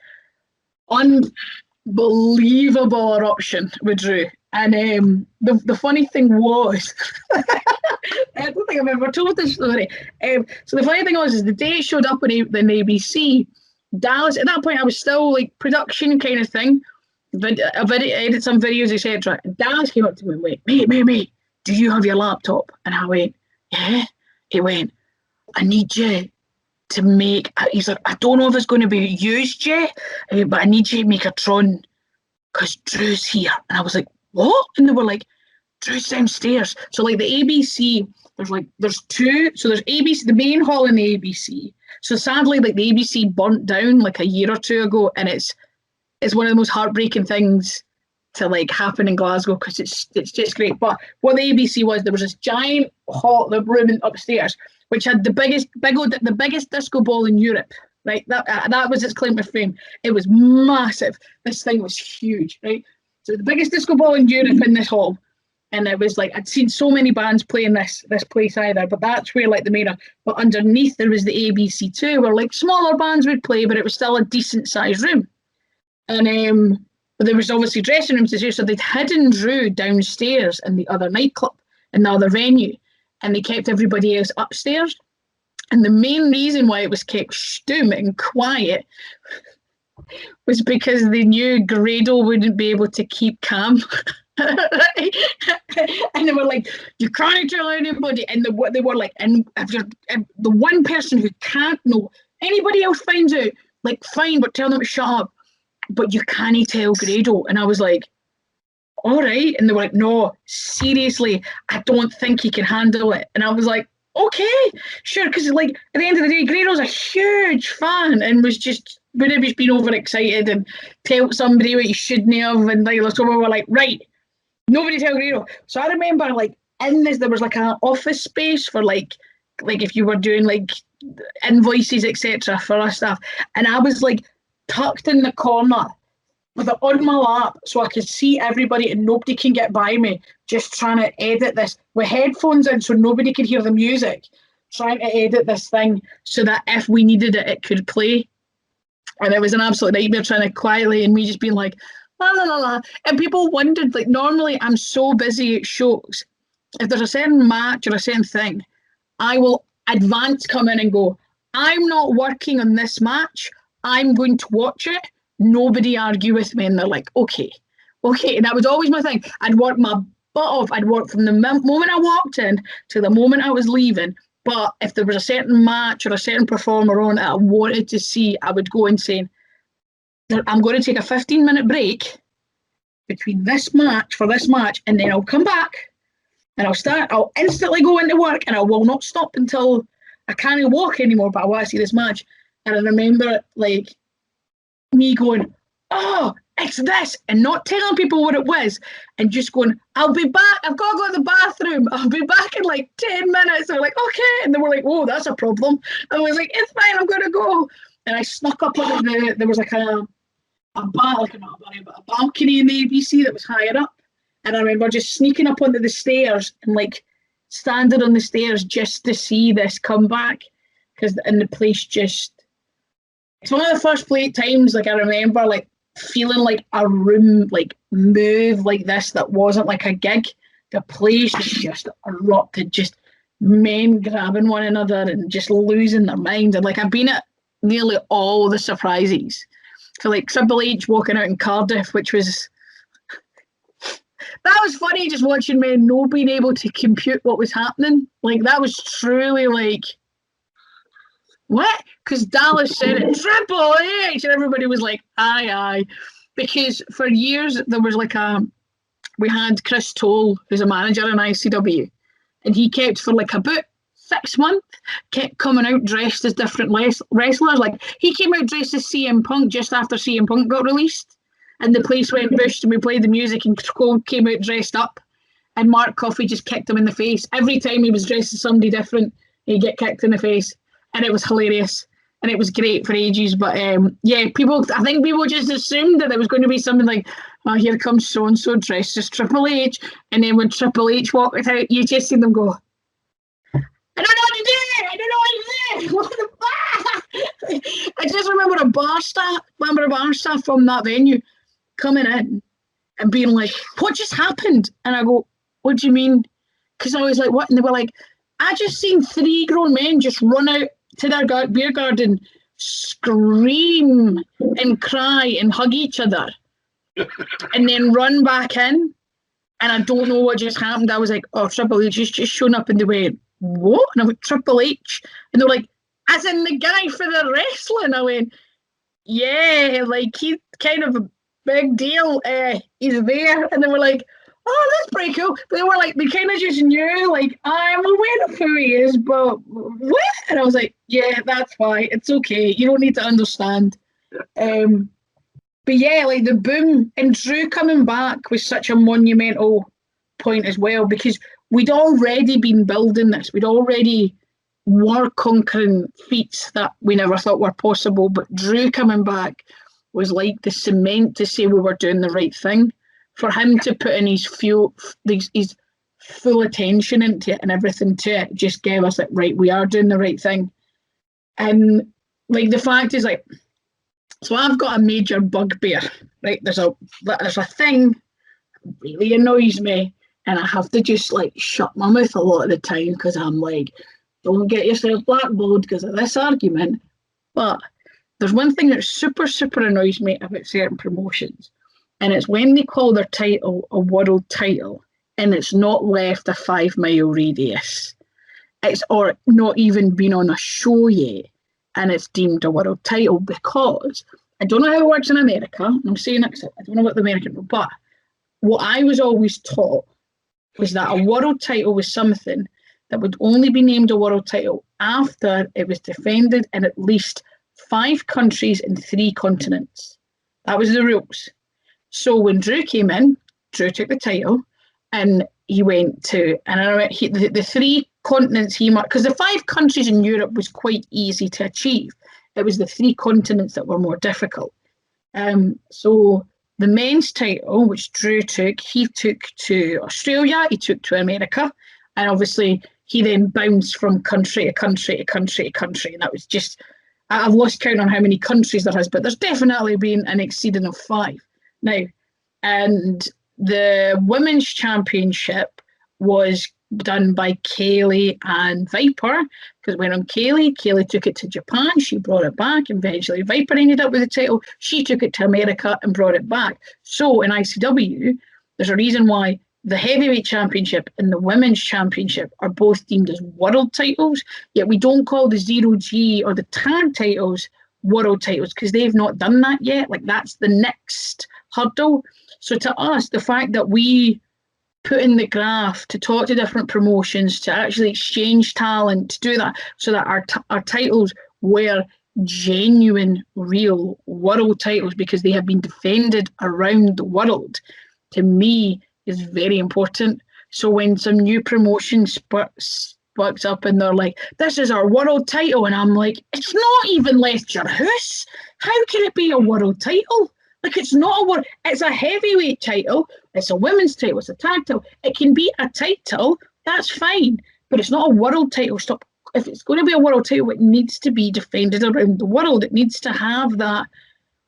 unbelievable eruption with Drew. And the funny thing was, I don't think I've ever told this story. So the funny thing was, is the day it showed up on the ABC, Dallas, at that point I was still like production kind of thing. I edit some videos, etc. Dallas came up to me and went, mate, do you have your laptop? And I went, yeah. He went, I need you to make, he's like, I don't know if it's going to be used yet, but I need you to make a Tron because Drew's here. And I was like, what? And they were like, Drew's downstairs. So like the ABC, there's two, so there's ABC, the main hall in the ABC. So sadly, like the ABC burnt down like a year or two ago, and it's one of the most heartbreaking things to like happen in Glasgow because it's just great. But what the ABC was, there was this giant hall, the room upstairs, which had the biggest disco ball in Europe. Right, that was its claim to fame. It was massive. This thing was huge. Right, so the biggest disco ball in Europe in this hall, and it was like I'd seen so many bands playing this place either. But that's where like the main. But underneath there was the ABC too, where like smaller bands would play, but it was still a decent sized room. And but there was obviously dressing rooms too, so they'd hidden Drew downstairs in the other nightclub, in the other venue, and they kept everybody else upstairs. And the main reason why it was kept stum and quiet was because they knew Grado wouldn't be able to keep calm. And they were like, you can't tell anybody. And they were like, and if you're the one person who can't know, anybody else finds out, like, fine, but tell them to shut up. But you can't tell Grado. And I was like, all right. And they were like, no, seriously, I don't think he can handle it. And I was like, okay, sure. Because like at the end of the day, Grado's a huge fan and would have just been overexcited and tell somebody what he shouldn't have. And like, so we were like, right, nobody tell Grado. So I remember like in this, there was like an office space for like if you were doing like invoices, etc. for our stuff. And I was like, tucked in the corner with it on my lap so I could see everybody and nobody can get by me, just trying to edit this with headphones in so nobody could hear the music, trying to edit this thing so that if we needed it, it could play. And it was an absolute nightmare trying to quietly, and me just being like, la la la la. And people wondered, like, normally I'm so busy at shows. If there's a certain match or a certain thing, I will advance come in and go, I'm not working on this match. I'm going to watch it. Nobody argue with me. And they're like, okay. And that was always my thing. I'd work my butt off. I'd work from the moment I walked in to the moment I was leaving. But if there was a certain match or a certain performer on it I wanted to see, I would go and say, I'm going to take a 15-minute break between this match, and then I'll come back and I'll instantly go into work, and I will not stop until I can't walk anymore, but I want to see this match. And I remember like me going, oh, it's this, and not telling people what it was, and just going, I'll be back, I've got to go to the bathroom, I'll be back in like 10 minutes. They're like, okay. And they were like, oh, that's a problem. I was like, it's fine, I'm going to go. And I snuck up on there was like a balcony in the ABC that was higher up. And I remember just sneaking up onto the stairs and like standing on the stairs just to see this come back. And the place just, it's one of the first times like I remember like feeling like a room like move like this that wasn't like a gig. The place was just erupted, just men grabbing one another and just losing their minds. And like I've been at nearly all the surprises. So like Triple H walking out in Cardiff, which was, that was funny, just watching men not being able to compute what was happening. Like that was truly like, what? Because Dallas said it, Triple H, and everybody was like, aye. Because for years there was like we had Chris Toll, who's a manager in ICW, and he kept for like about 6 months, kept coming out dressed as different wrestlers. Like he came out dressed as CM Punk just after CM Punk got released, and the place went bush, and we played the music, and Cole came out dressed up, and Mark Coffey just kicked him in the face. Every time he was dressed as somebody different, he'd get kicked in the face, and it was hilarious, and it was great for ages. But I think people just assumed that it was going to be something like, oh, here comes so-and-so dressed as Triple H, and then when Triple H walked out, you just see them go, I don't know what to do. I just remember a bar staff from that venue coming in and being like, what just happened? And I go, what do you mean? Because I was like, what? And they were like, I just seen 3 grown men just run out to their beer garden, scream and cry and hug each other, and then run back in. And I don't know what just happened. I was like, oh, Triple H has just shown up, and they went, what? And I went, Triple H? And they were like, as in the guy for the wrestling? I went, yeah, like he's kind of a big deal. He's there. And they were like, oh, that's pretty cool. But they were like, they kind of just knew, like, I'm aware of who he is, but what? And I was like, yeah, that's why. It's okay. You don't need to understand. But yeah, like the boom, and Drew coming back was such a monumental point as well, because we'd already been building this. We'd already were conquering feats that we never thought were possible. But Drew coming back was like the cement to say we were doing the right thing. For him to put in his full attention into it and everything to it just gave us like, right, we are doing the right thing. And like the fact is like, so I've got a major bugbear, right? There's a thing that really annoys me, and I have to just like shut my mouth a lot of the time because I'm like, don't get yourself blackballed because of this argument. But there's one thing that super annoys me about certain promotions, and it's when they call their title a world title and it's not left a 5-mile radius. It's or not even been on a show yet, and it's deemed a world title, because I don't know how it works in America. I'm saying it, I don't know what the American, but what I was always taught was that a world title was something that would only be named a world title after it was defended in at least 5 countries and 3 continents. That was the rules. So when Drew came in, Drew took the title, and he went to, and I remember the 3 continents he marked, because the 5 countries in Europe was quite easy to achieve. It was the 3 continents that were more difficult. So the men's title, which Drew took, he took to Australia, he took to America, and obviously he then bounced from country to country to country to country, and that was just, I've lost count on how many countries there has, but there's definitely been an exceeding of 5 now. And the women's championship was done by Kaylee and Viper, because it went on Kaylee. Kaylee took it to Japan, she brought it back, and eventually Viper ended up with the title. She took it to America and brought it back. So in ICW, there's a reason why the heavyweight championship and the women's championship are both deemed as world titles, yet we don't call the 0G or the tag titles world titles because they've not done that yet. Like, that's the next hurdle. So to us, the fact that we put in the graft to talk to different promotions, to actually exchange talent, to do that so that our titles were genuine, real world titles because they have been defended around the world, to me is very important. So when some new promotion sparks up and they're like, this is our world title, and I'm like, it's not even left your house. How can it be a world title? Like, it's not a world, it's a heavyweight title, it's a women's title, it's a tag title. It can be a title, that's fine, but it's not a world title. Stop. If it's going to be a world title, it needs to be defended around the world. It needs to have that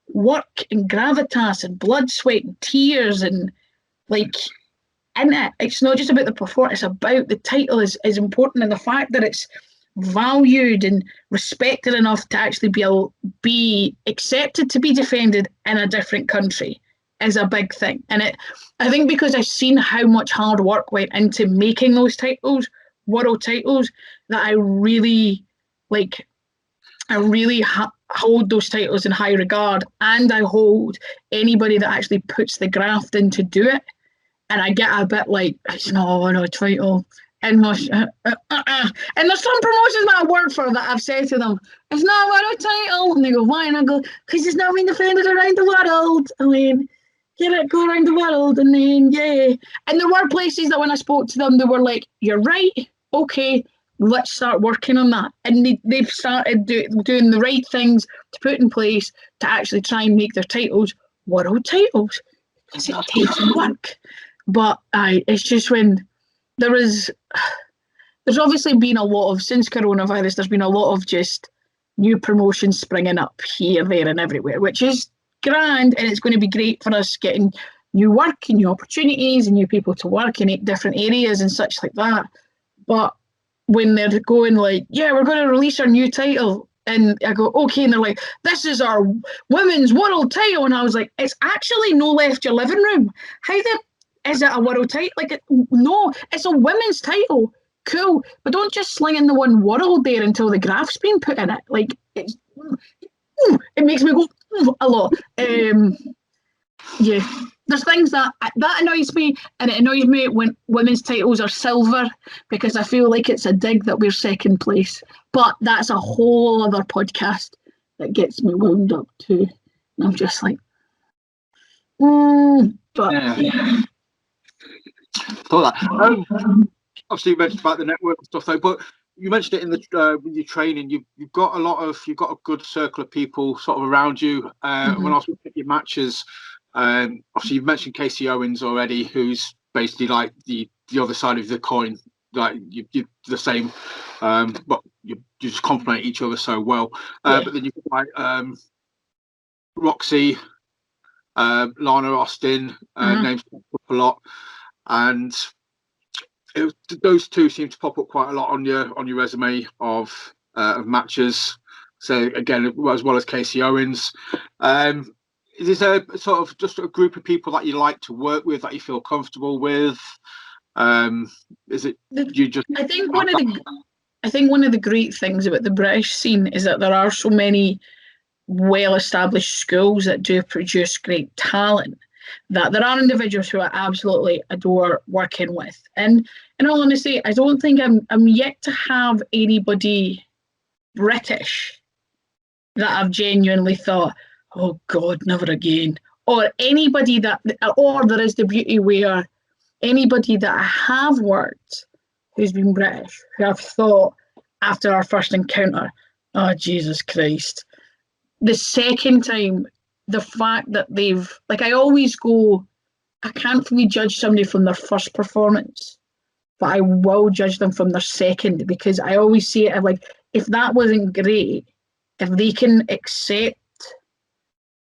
work and gravitas and blood, sweat and tears and like in it. It's not just about the performance, it's about the title is important, and the fact that it's valued and respected enough to actually be accepted to be defended in a different country is a big thing. And I think because I've seen how much hard work went into making those titles world titles, that I really hold those titles in high regard, and I hold anybody that actually puts the graft in to do it. And I get a bit like, it's not a world title. And there's some promotions that I work for that I've said to them, it's not a world title. And they go, why? And I go, because it's not being defended around the world. I mean, get it, go around the world. And then, yeah. And there were places that when I spoke to them, they were like, you're right. Okay, let's start working on that. And they've started doing the right things to put in place to actually try and make their titles world titles. Because it takes work. But it's just when there's obviously been a lot of, since coronavirus, there's been a lot of just new promotions springing up here, there and everywhere, which is grand, and it's going to be great for us getting new work and new opportunities and new people to work in different areas and such like that. But when they're going like, yeah, we're going to release our new title, and I go, okay, and they're like, this is our women's world title, and I was like, it's actually no left your living room. How is it a world title? Like, no, it's a women's title. Cool, but don't just sling in the one world there until the graph's been put in it. Like, it makes me go a lot. Yeah, there's things that annoys me, and it annoys me when women's titles are silver, because I feel like it's a dig that we're second place. But that's a whole other podcast that gets me wound up too. And I'm just like, but yeah. Thought that. Obviously, you mentioned about the network and stuff, though, but you mentioned it in the when you're training. You've got a good circle of people sort of around you. When I was looking at your matches, obviously you've mentioned Casey Owens already, who's basically like the other side of the coin. Like you're the same, but you just complement each other so well. But then you've got like Roxy, Lana Austin, names pop up a lot, and those two seem to pop up quite a lot on your resume of matches. So again, as well as Casey Owens, is there sort of just a group of people that you like to work with, that you feel comfortable with? Is it you just? I think one of the great things about the British scene is that there are so many well-established schools that do produce great talent, that there are individuals who I absolutely adore working with. And in all honesty, I don't think I'm yet to have anybody British that I've genuinely thought, oh God, never again. Or anybody or there is the beauty where anybody that I have worked who's been British, who I've thought after our first encounter, oh Jesus Christ. The second time, the fact that I always go, I can't really judge somebody from their first performance, but I will judge them from their second, because I always see it as like, if that wasn't great, if they can accept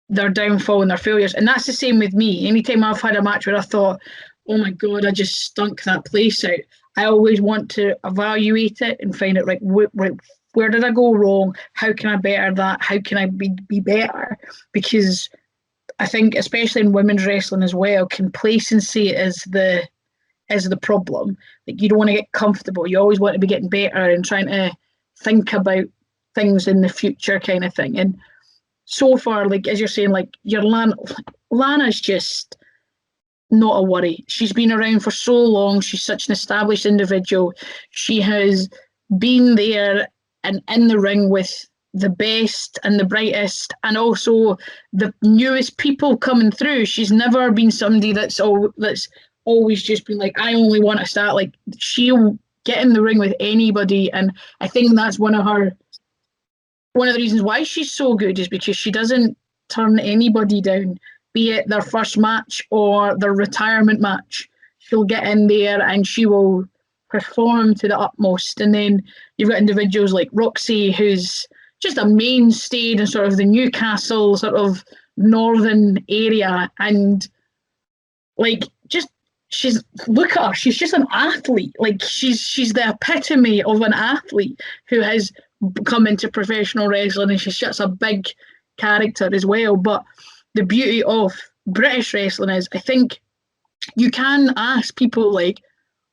their downfall and their failures, and that's the same with me. Anytime I've had a match where I thought, oh my God, I just stunk that place out, I always want to evaluate it and find out, where did I go wrong? How can I better that? How can I be better? Because I think, especially in women's wrestling as well, complacency is the problem. Like, you don't want to get comfortable. You always want to be getting better and trying to think about things in the future, kind of thing. And so far, like as you're saying, like Lana's just not a worry. She's been around for so long. She's such an established individual. She has been there and in the ring with the best and the brightest, and also the newest people coming through. She's never been somebody that's always just been like, I only want to start. Like, she'll get in the ring with anybody, and I think that's one of the reasons why she's so good, is because she doesn't turn anybody down, be it their first match or their retirement match. She'll get in there and she will perform to the utmost. And then you've got individuals like Roxy, who's just a mainstay in sort of the Newcastle sort of northern area, and like, just look at her, she's just an athlete. Like, she's the epitome of an athlete who has come into professional wrestling, and she's just a big character as well. But the beauty of British wrestling is, I think you can ask people, like,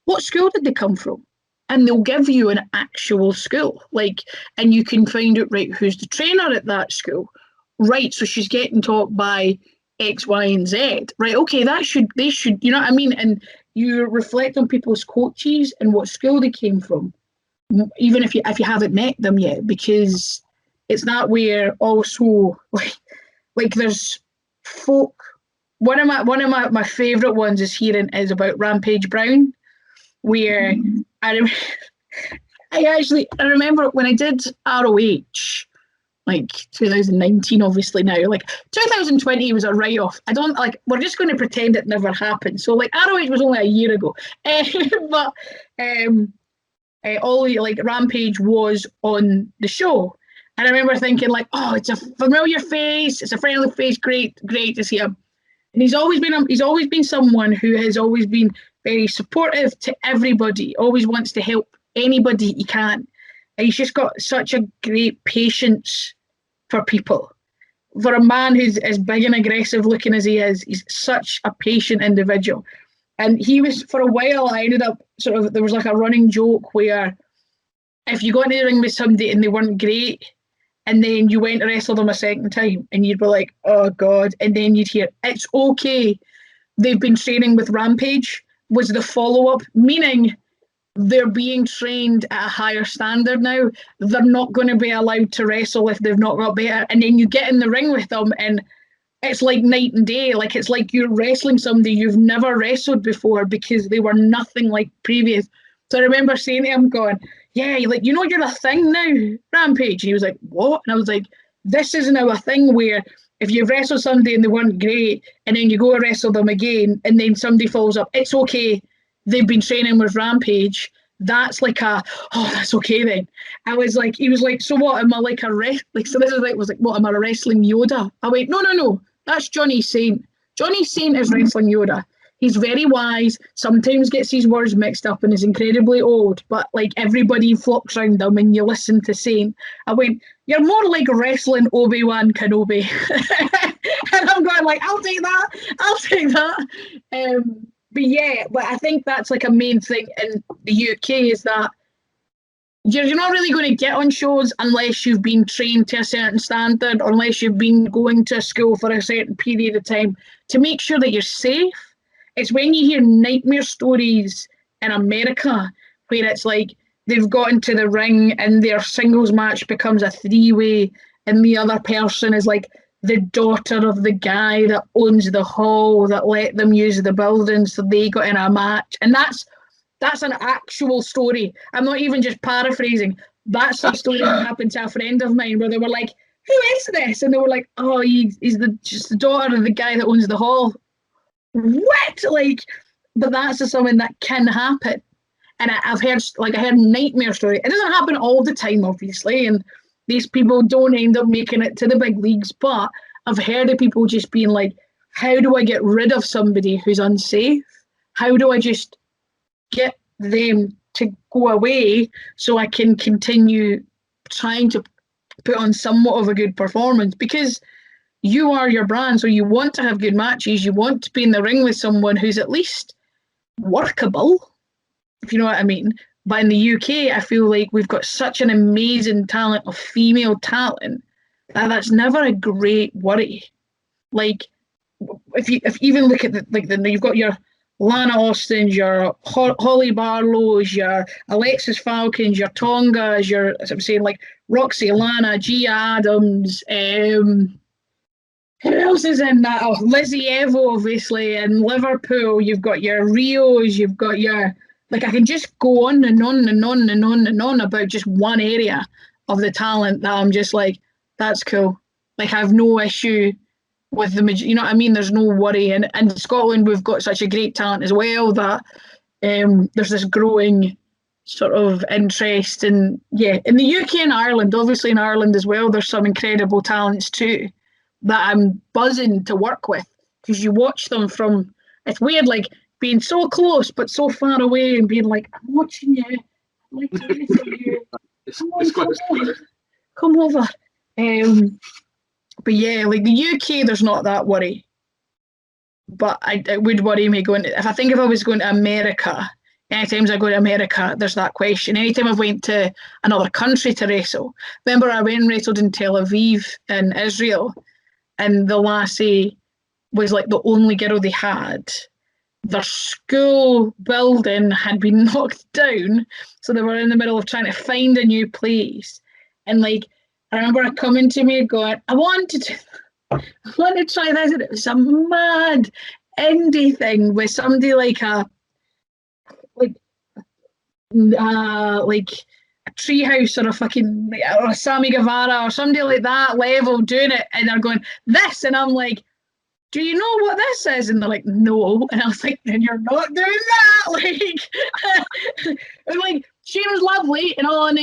what school did they come from? And they'll give you an actual school, like, and you can find out, right, who's the trainer at that school, right? So she's getting taught by X, Y, and Z, right? Okay, they should, you know what I mean? And you reflect on people's coaches and what school they came from, even if you haven't met them yet, because it's that where also like there's folk. One of my favourite ones is about Rampage Brown, where I remember when I did ROH, like 2019, obviously now, like 2020 was a write-off. We're just going to pretend it never happened. So like ROH was only a year ago, but Rampage was on the show. And I remember thinking, like, oh, it's a familiar face, it's a friendly face, great to see him. And he's always been someone who has always been very supportive to everybody, always wants to help anybody he can. And he's just got such a great patience for people. For a man who's as big and aggressive looking as he is, he's such a patient individual. And he was, for a while, I ended up there was like a running joke where if you got in the ring with somebody and they weren't great, and then you went to wrestle them a second time, and you'd be like, oh God, and then you'd hear, it's okay, they've been training with Rampage, was the follow-up, meaning they're being trained at a higher standard now. They're not going to be allowed to wrestle if they've not got better. And then you get in the ring with them, and it's like night and day. Like, it's like you're wrestling somebody you've never wrestled before, because they were nothing like previous. So I remember saying to him, going, yeah, like, you know, you're a thing now, Rampage. And he was like, what? And I was like, this is now a thing where if you wrestle somebody and they weren't great, and then you go to wrestle them again, and then somebody follows up, it's okay, they've been training with Rampage. That's like that's okay then. I was like, he was like, so what, am I like a so this is like, was like, what, am I a wrestling Yoda? I went, no, that's Johnny Saint. Johnny Saint is wrestling Yoda. He's very wise, sometimes gets his words mixed up and is incredibly old, but like everybody flocks around him and you listen to Saint. I went, you're more like wrestling Obi-Wan Kenobi. And I'm going like, I'll take that. But I think that's like a main thing in the UK, is that you're not really going to get on shows unless you've been trained to a certain standard, or unless you've been going to a school for a certain period of time to make sure that you're safe. It's when you hear nightmare stories in America where it's like they've got into the ring and their singles match becomes a three-way, and the other person is like the daughter of the guy that owns the hall that let them use the building, so they got in a match. And that's an actual story. I'm not even just paraphrasing. That's a story that happened to a friend of mine, where they were like, who is this? And they were like, oh, he's just the daughter of the guy that owns the hall. What? Like, but that's just something that can happen. And I heard nightmare stories. It doesn't happen all the time, obviously, and these people don't end up making it to the big leagues, but I've heard of people just being like, how do I get rid of somebody who's unsafe? How do I just get them to go away so I can continue trying to put on somewhat of a good performance, because you are your brand, so you want to have good matches, you want to be in the ring with someone who's at least workable, if you know what I mean. But in the UK, I feel like we've got such an amazing talent of female talent that that's never a great worry. Like, if you even look at you've got your Lana Austins, your Holly Barlows, your Alexis Falcons, your Tongas, your, as I'm saying, like Roxy Lana, Gia Adams, who else is in that? Oh, Lizzie Evo, obviously, in Liverpool. You've got your Rios, you've got your, like, I can just go on and on and on and on and on about just one area of the talent that I'm just like, that's cool. Like, I have no issue with the, you know what I mean? There's no worry. And in Scotland, we've got such a great talent as well that there's this growing sort of interest. And yeah, in the UK and Ireland, obviously in Ireland as well, there's some incredible talents too that I'm buzzing to work with, because you watch them from, it's weird, like being so close but so far away and being like, I'm watching you, I'd like to hear from you. Come over. But yeah, like the UK, there's not that worry. But it would worry me going, if I was going to America, anytime I go to America, there's that question. Anytime I went to another country to wrestle, remember I went and wrestled in Tel Aviv in Israel, and the lassie was like the only girl they had. Their school building had been knocked down, so they were in the middle of trying to find a new place. And like, I remember her coming to me going, I want to try this, and it was a mad indie thing with somebody like a Treehouse or a fucking or a Sammy Guevara or somebody like that level doing it, and they're going this, and I'm like, do you know what this is? And they're like, no. And I was like, then you're not doing that. Like she was lovely and all.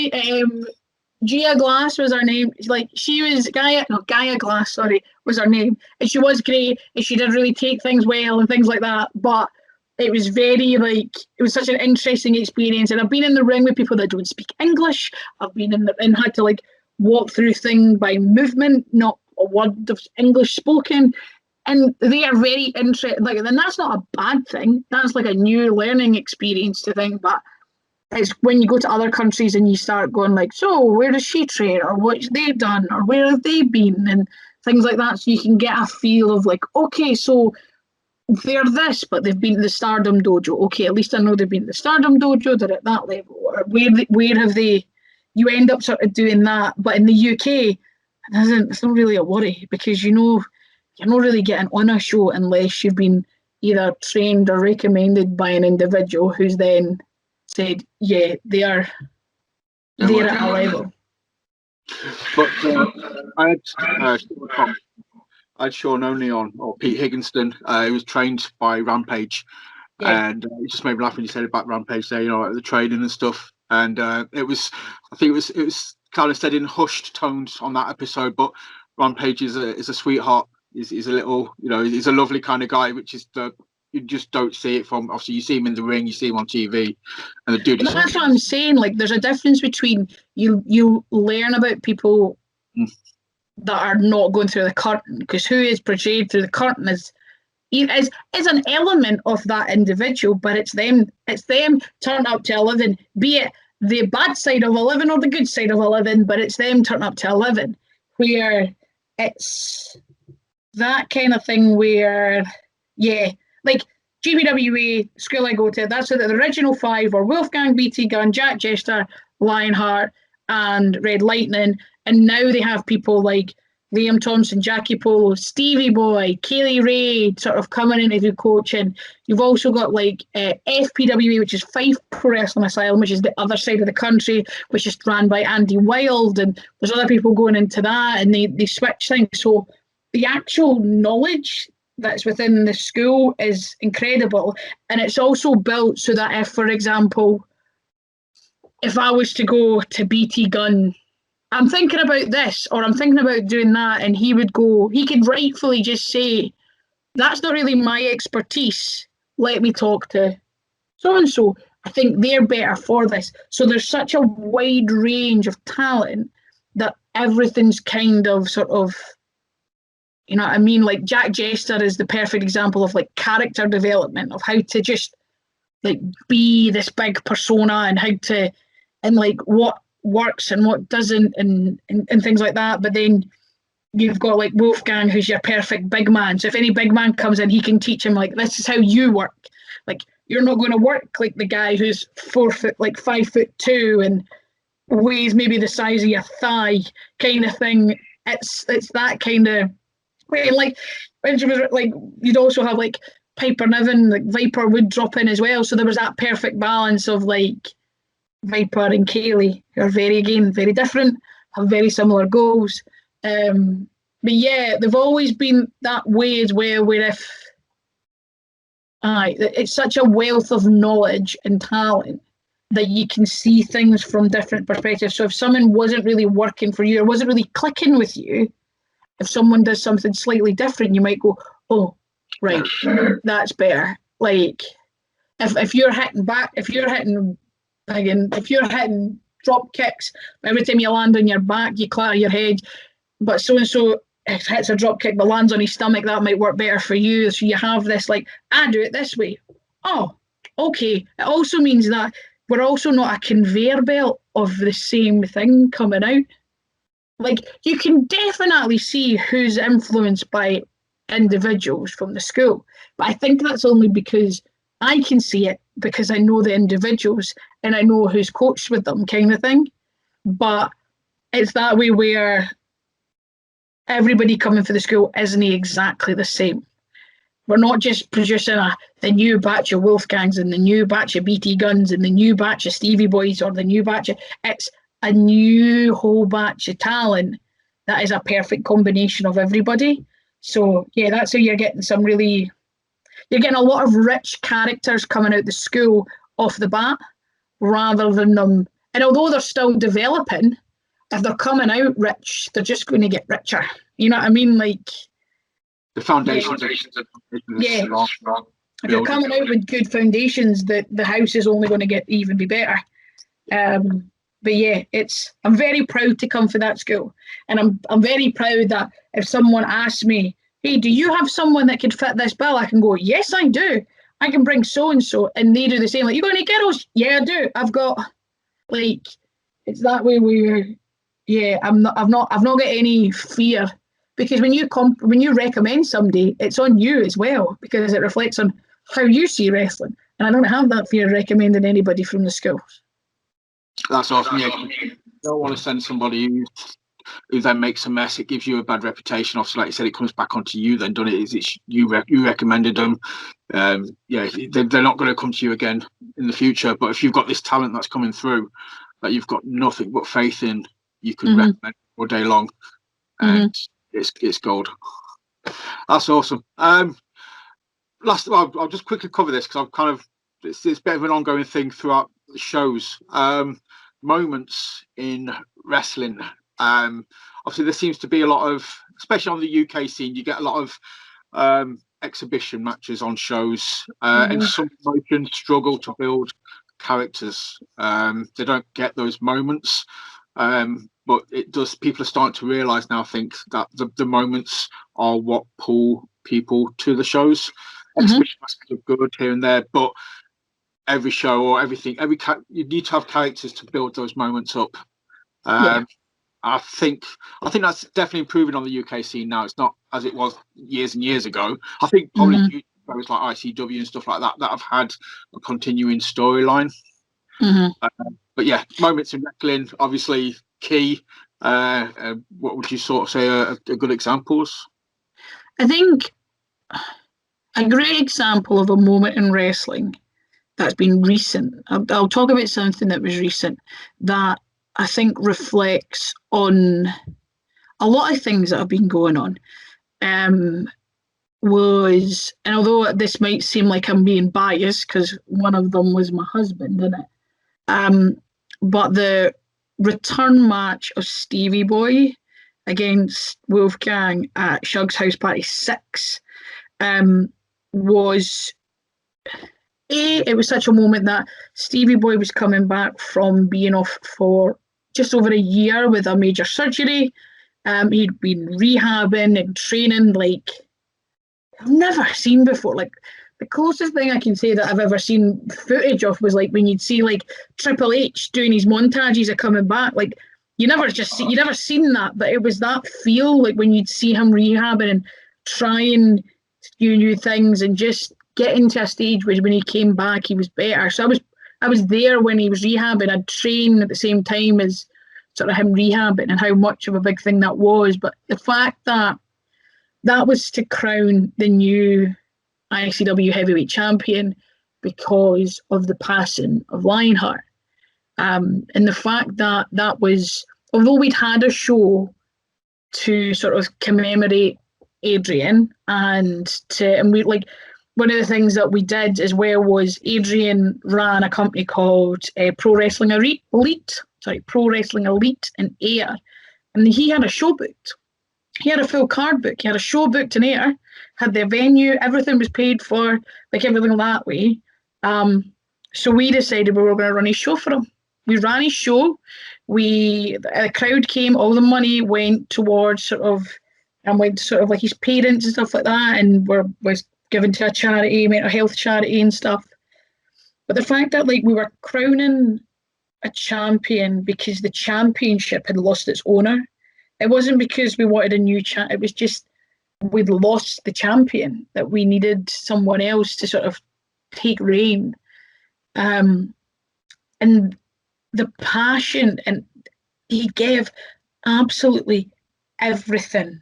Gia Glass was her name. Like, she was Gaia Glass, sorry, was her name, and she was great, and she did really take things well and things like that. But it was very, like, it was such an interesting experience. And I've been in the ring with people that don't speak English. I've been and had to like walk through things by movement, not a word of English spoken. And they are very interesting. Like, and that's not a bad thing. That's like a new learning experience to think. But it's when you go to other countries and you start going like, so where does she train, or what's they done, or where have they been, and things like that. So you can get a feel of like, okay, so they're this, but they've been to the Stardom Dojo. Okay, at least I know they've been to the Stardom Dojo. They're at that level. Or where have they? You end up sort of doing that. But in the UK, it's not really a worry, because you know you're not really getting on a show unless you've been either trained or recommended by an individual who's then said, yeah, they're at a level. But I had Sean Only on, or Pete Higginston. He was trained by Rampage, and it just made me laugh when you said about Rampage there, you know, like the training and stuff. And it was kind of said in hushed tones on that episode, but Rampage is a sweetheart. He's a little, you know, he's a lovely kind of guy, which is you just don't see it from, obviously you see him in the ring, you see him on TV, and the dude. But that's what I'm saying. Like, there's a difference between you learn about people that are not going through the curtain, because who is portrayed through the curtain is an element of that individual, but it's them turned up to 11, be it the bad side of 11 or the good side of 11, but it's them turned up to 11, where it's that kind of thing where, yeah, like GBWA, school I go to, that's the original 5 were Wolfgang, BT Gunn, Jack Jester, Lionheart, and Red Lightning, and now they have people like Liam Thompson, Jackie Polo, Stevie Boy, Kaylee Ray sort of coming in to do coaching. You've also got like FPWA, which is Fife Pro Wrestling Asylum, which is the other side of the country, which is run by Andy Wilde, and there's other people going into that, and they switch things. So the actual knowledge that's within the school is incredible, and it's also built so that if, for example, if I was to go to BT Gunn, I'm thinking about this, or I'm thinking about doing that, and he could rightfully just say, that's not really my expertise, let me talk to so-and-so, I think they're better for this. So there's such a wide range of talent that everything's kind of sort of, you know what I mean? Like Jack Jester is the perfect example of like character development, of how to just like be this big persona, and how to, and like what works and what doesn't, and things like that. But then you've got like Wolfgang, who's your perfect big man. So if any big man comes in, he can teach him like, this is how you work. Like, you're not going to work like the guy who's 4 foot, like 5'2", and weighs maybe the size of your thigh, kind of thing. It's that kind of way. Like when she was like, you'd also have like Piper Niven, like Viper would drop in as well. So there was that perfect balance of like Viper and Kaylee, who are very different, have very similar goals. But yeah, they've always been that way as well, where if it's such a wealth of knowledge and talent that you can see things from different perspectives. So if someone wasn't really working for you, or wasn't really clicking with you, if someone does something slightly different, you might go, oh, right, that's better. Like if you're hitting back, if you're hitting drop kicks, every time you land on your back, you clatter your head, but so-and-so hits a drop kick but lands on his stomach, that might work better for you. So you have this like, I do it this way. Oh, okay. It also means that we're also not a conveyor belt of the same thing coming out. Like, you can definitely see who's influenced by individuals from the school, but I think that's only because I can see it, because I know the individuals and I know who's coached with them, kind of thing. But it's that way where everybody coming for the school isn't exactly the same. We're not just producing the new batch of Wolfgangs and the new batch of BT Guns and the new batch of Stevie Boys, or the new batch of... It's a new whole batch of talent that is a perfect combination of everybody. So, yeah, that's how you're getting some really... You're getting a lot of rich characters coming out the school off the bat, rather than them... And although they're still developing, if they're coming out rich, they're just going to get richer. You know what I mean? Like... The foundations. Yeah. If you're coming out with good foundations, the house is only going to be better. But yeah, I'm very proud to come for that school, and I'm very proud that if someone asks me, hey, do you have someone that could fit this bill? I can go, yes, I do. I can bring so and so, and they do the same. Like, you got any girls? Yeah, I do. I've got, like, it's that way where, yeah, I've not got any fear. Because when you recommend somebody, it's on you as well, because it reflects on how you see wrestling. And I don't have that fear of recommending anybody from the schools. That's awesome. Yeah, you don't want to send somebody who then makes a mess. It gives you a bad reputation. Obviously, like you said, it comes back onto you then, doesn't it? It's you recommended them. Yeah, they're not going to come to you again in the future. But if you've got this talent that's coming through that you've got nothing but faith in, you can recommend all day long. And it's gold. That's awesome. I'll just quickly cover this, because I've kind of, it's a bit of an ongoing thing throughout the shows. Moments in wrestling. Obviously there seems to be a lot of, especially on the UK scene, you get a lot of exhibition matches on shows, and some promotions struggle to build characters. They don't get those moments. But it does. People are starting to realise now, I think, that the moments are what pull people to the shows. Exhibition matches are good here and there, but every show or everything, you need to have characters to build those moments up. I think that's definitely improving on the UK scene now. It's not as it was years and years ago. I think probably shows like ICW and stuff like that have had a continuing storyline. But yeah, moments in wrestling, obviously key. What would you sort of say are good examples? I think a great example of a moment in wrestling that's been recent, I'll talk about something that was recent that I think reflects on a lot of things that have been going on. And although this might seem like I'm being biased, because one of them was my husband, isn't it? But the return match of Stevie Boy against Wolfgang at Shug's House Party 6 was it was such a moment that Stevie Boy was coming back from being off for just over a year with a major surgery. He'd been rehabbing and training like I've never seen before. Like the closest thing I can say that I've ever seen footage of was like when you'd see like Triple H doing his montages of coming back. Like you never seen that, but it was that feel like when you'd see him rehabbing and trying new things and just getting to a stage where when he came back he was better. So I was there when he was rehabbing. I'd train at the same time as sort of him rehabbing and how much of a big thing that was. But the fact that that was to crown the new ICW heavyweight champion because of the passing of Lionheart. And the fact that that was, although we'd had a show to sort of commemorate Adrian and we like one of the things that we did as well was Adrian ran a company called Pro Wrestling Elite in Ayr, and he had a show booked. He had a full card book. He had a show booked in Ayr, had the venue, everything was paid for, like everything that way. So we decided we were going to run his show for him. We ran his show. The crowd came. All the money went towards went to like his parents and stuff like that, and was given to a charity, mental health charity and stuff. But the fact that like we were crowning a champion because the championship had lost its owner. It wasn't because we wanted a new champ. It was just we'd lost the champion, that we needed someone else to sort of take reign. And the passion, and he gave absolutely everything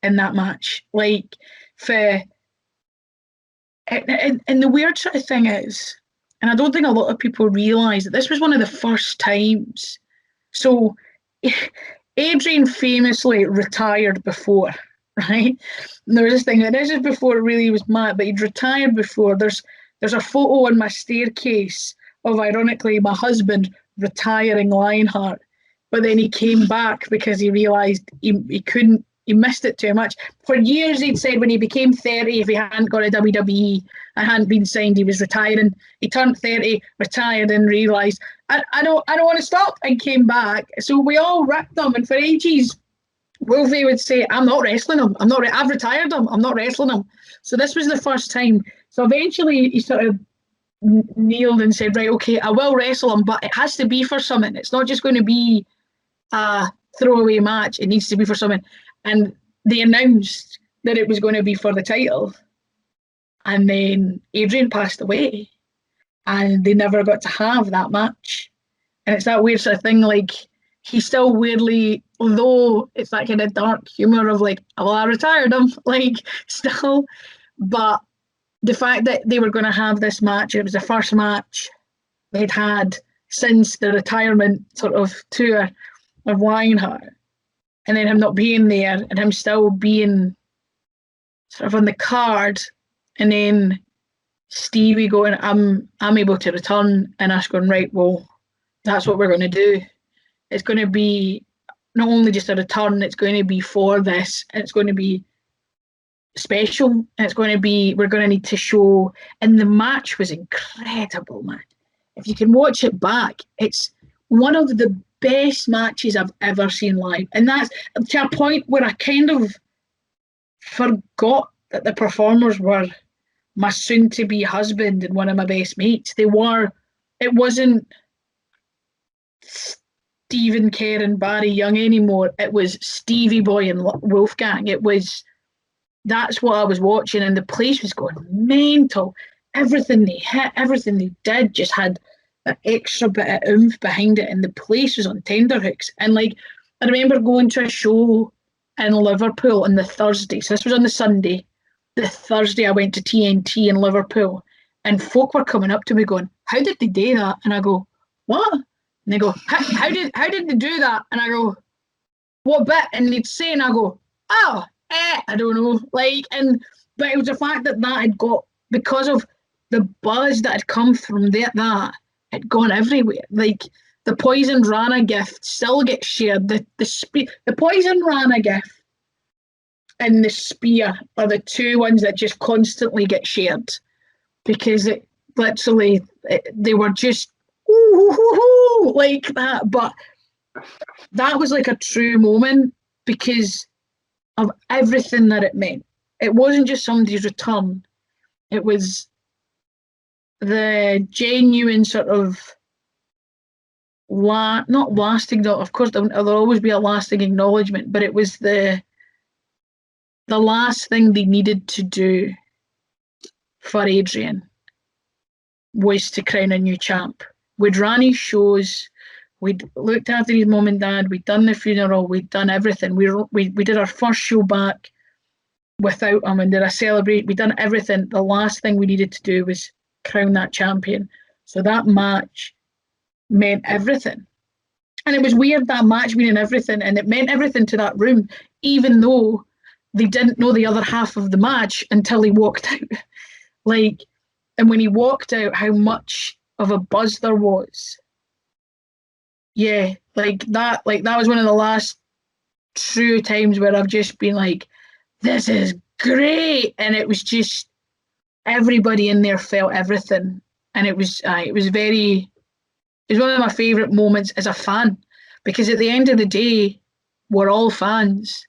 in that match. Like and the weird sort of thing is, and I don't think a lot of people realise that this was one of the first times. So Adrian famously retired before, right? And there was this thing, and this is before it really was mad, but he'd retired before. There's a photo on my staircase of, ironically, my husband retiring Lionheart, but then he came back because he realised he couldn't, he missed it too much. For years he'd said when he became 30, if he hadn't got a WWE and hadn't been signed, he was retiring. He turned 30, retired, and realised, I don't want to stop, and came back. So we all ripped him, and for ages Wolfie would say, I'm not wrestling him. I've retired him. I'm not wrestling him. So this was the first time. So eventually he sort of kneeled and said, right, okay, I will wrestle him, but it has to be for something. It's not just going to be a throwaway match. It needs to be for something. And they announced that it was going to be for the title. And then Adrian passed away. And they never got to have that match. And it's that weird sort of thing, like, he still weirdly, although it's that kind of dark humour of like, well, I retired him, like, still. But the fact that they were going to have this match, it was the first match they'd had since the retirement sort of tour of Lionheart, and then him not being there and him still being sort of on the card, and then Stevie going, I'm able to return, and us going, right, well, that's what we're going to do. It's going to be not only just a return, it's going to be for this, and it's going to be special, and it's going to be, we're going to need to show. And the match was incredible, man. If you can watch it back, it's one of the best matches I've ever seen live. And that's to a point where I kind of forgot that the performers were my soon-to-be husband and one of my best mates. It wasn't Stephen Kerr and Barry Young anymore. It was Stevie Boy and Wolfgang. That's what I was watching, and the place was going mental. Everything they hit, everything they did just had that extra bit of oomph behind it, and the place was on tenterhooks. And like, I remember going to a show in Liverpool on the Thursday. So this was on the Sunday. The Thursday I went to TNT in Liverpool, and folk were coming up to me going, how did they do that? And I go, what? And they go, how did they do that? And I go, what bit? And they'd say, and I go, oh, I don't know. Like, but it was the fact that had got, because of the buzz that had come from that had gone everywhere. Like, the Poison Rana gift still gets shared. The Poison Rana gift and the Spear are the two ones that just constantly get shared, because literally, they were just ooh, like that. But that was like a true moment because of everything that it meant. It wasn't just somebody's return. It was the genuine sort of not lasting. Of course, there'll always be a lasting acknowledgement, but it was the last thing they needed to do for Adrian was to crown a new champ. We'd ran his shows, we'd looked after his mum and dad, we'd done the funeral, we'd done everything. We did our first show back without him and did a celebrate. We'd done everything. The last thing we needed to do was crown that champion. So that match meant everything. And it was weird, that match meaning everything, and it meant everything to that room, even though they didn't know the other half of the match until he walked out. Like, and when he walked out, how much of a buzz there was. Yeah, like that was one of the last true times where I've just been like, this is great. And it was just, everybody in there felt everything. And it was one of my favourite moments as a fan, because at the end of the day, we're all fans.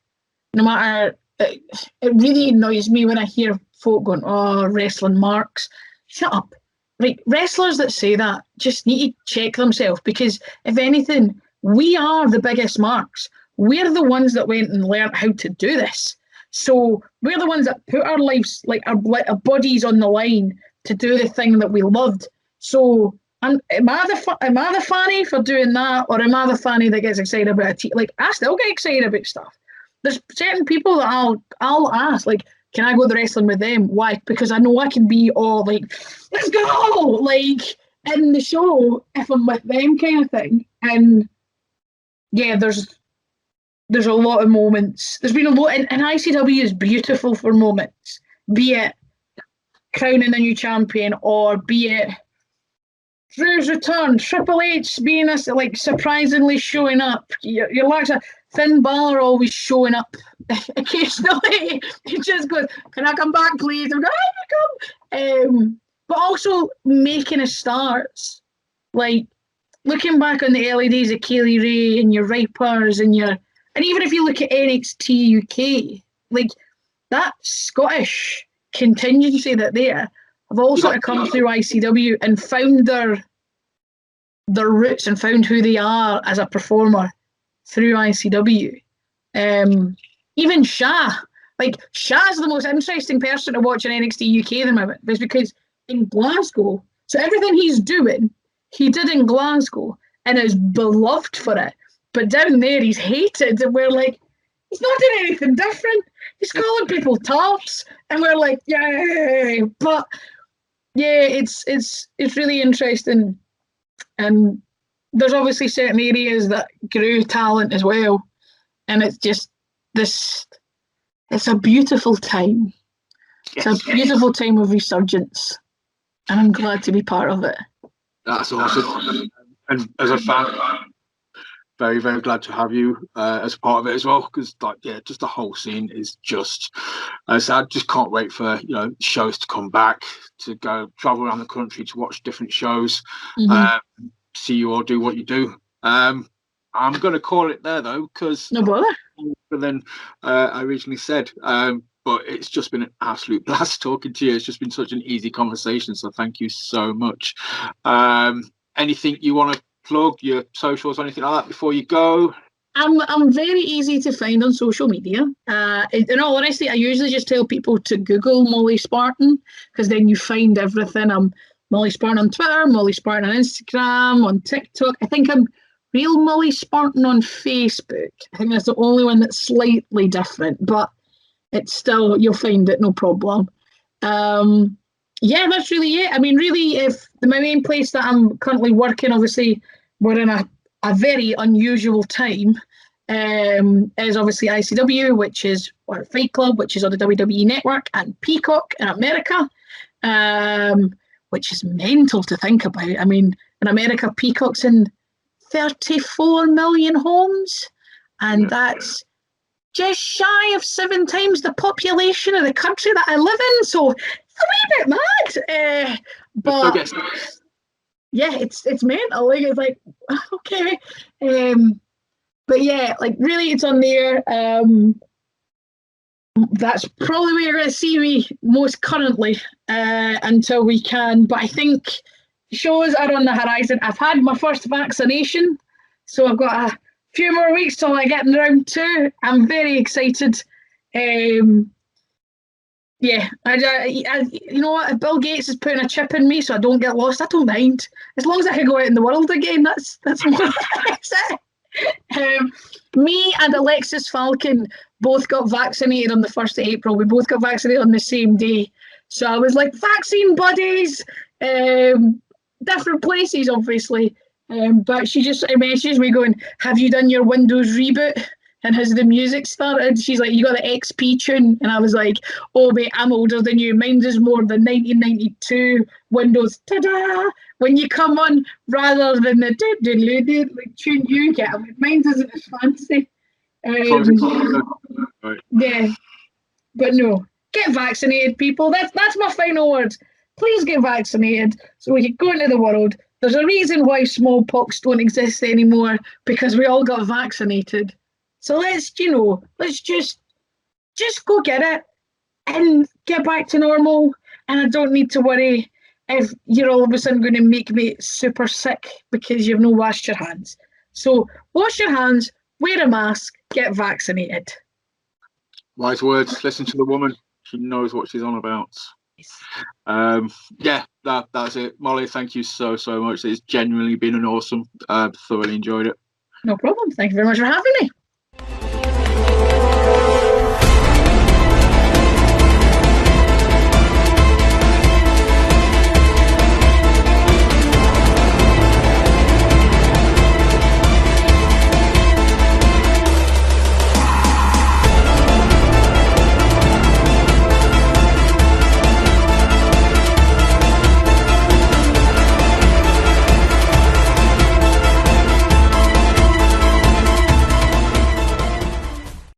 No matter, it really annoys me when I hear folk going, oh, wrestling marks. Shut up. Right, wrestlers that say that just need to check themselves, because if anything, we are the biggest marks. We're the ones that went and learned how to do this. So we're the ones that put our lives, like our bodies on the line to do the thing that we loved. So am I the fanny for doing that, or am I the fanny that gets excited about a like, I still get excited about stuff. There's certain people that I'll ask, like, can I go to wrestling with them? Why? Because I know I can be all like, let's go, like in the show if I'm with them, kind of thing. And yeah, there's a lot of moments. There's been a lot, and ICW is beautiful for moments, be it crowning a new champion, or be it Drew's return, Triple H being like surprisingly showing up. You're like Finn Balor always showing up occasionally. He just goes, "Can I come back, please?" I'm going, come. But also making a start, like looking back on the early days of Kaylee Ray and your Ripers and even if you look at NXT UK, like that Scottish contingency that there have all sort of come through ICW and found their roots and found who they are as a performer through ICW. Even Shah, like Shah's the most interesting person to watch in NXT UK at the moment, it's because in Glasgow, so everything he's doing, he did in Glasgow and is beloved for it. But down there, he's hated, and we're like, he's not doing anything different. He's calling people tarts, and we're like, yay! But yeah, it's really interesting, and there's obviously certain areas that grew talent as well, and it's just this. It's a beautiful time. It's a beautiful time of resurgence, and I'm glad to be part of it. That's awesome, and as a fan, very, very glad to have you as part of it as well, because just the whole scene is just, I just can't wait for shows to come back, to go travel around the country to watch different shows, see you all do what you do. I'm going to call it there though, because no bother. Than I originally said, but it's just been an absolute blast talking to you. It's just been such an easy conversation, so thank you so much. Anything you want to plug, your socials, anything like that before you go? I'm very easy to find on social media. In all honesty, I usually just tell people to Google Molly Spartan, because then you find everything. I'm Molly Spartan on Twitter, Molly Spartan on Instagram, on TikTok. I think I'm Real Molly Spartan on Facebook. I think that's the only one that's slightly different, but it's still, you'll find it, no problem. Yeah, that's really it. I mean, really, if my main place that I'm currently working, obviously, we're in a very unusual time, is obviously ICW, which is our Fight Club, which is on the WWE Network, and Peacock in America, which is mental to think about. I mean, in America, Peacock's in 34 million homes, and that's just shy of 7 times the population of the country that I live in. So a wee bit mad, but yeah, it's mental. Like, it's like, okay, but yeah, like really, it's on there. That's probably where you're going to see me most currently until we can. But I think shows are on the horizon. I've had my first vaccination, so I've got a few more weeks till I get in round 2. I'm very excited. Yeah, you know what? If Bill Gates is putting a chip in me so I don't get lost, I don't mind. As long as I can go out in the world again, that's more that's it. Me and Alexis Falcon both got vaccinated on the 1st of April. We both got vaccinated on the same day. So I was like, vaccine buddies, different places, obviously. But she just messaged me going, have you done your Windows reboot? And has the music started? She's like, you got the XP tune? And I was like, oh, mate, I'm older than you. Mine's is more the 1992 Windows, ta-da, when you come on, rather than the like tune you get. I'm like, mine isn't as fancy. Right. Yeah, but no, get vaccinated, people. That's my final words. Please get vaccinated so we can go into the world. There's a reason why smallpox don't exist anymore, because we all got vaccinated. So let's just go get it and get back to normal. And I don't need to worry if you're all of a sudden going to make me super sick because you've not washed your hands. So wash your hands, wear a mask, get vaccinated. Wise words. Listen to the woman. She knows what she's on about. Yeah, that's it. Molly, thank you so much. It's genuinely been an awesome. Thoroughly enjoyed it. No problem. Thank you very much for having me.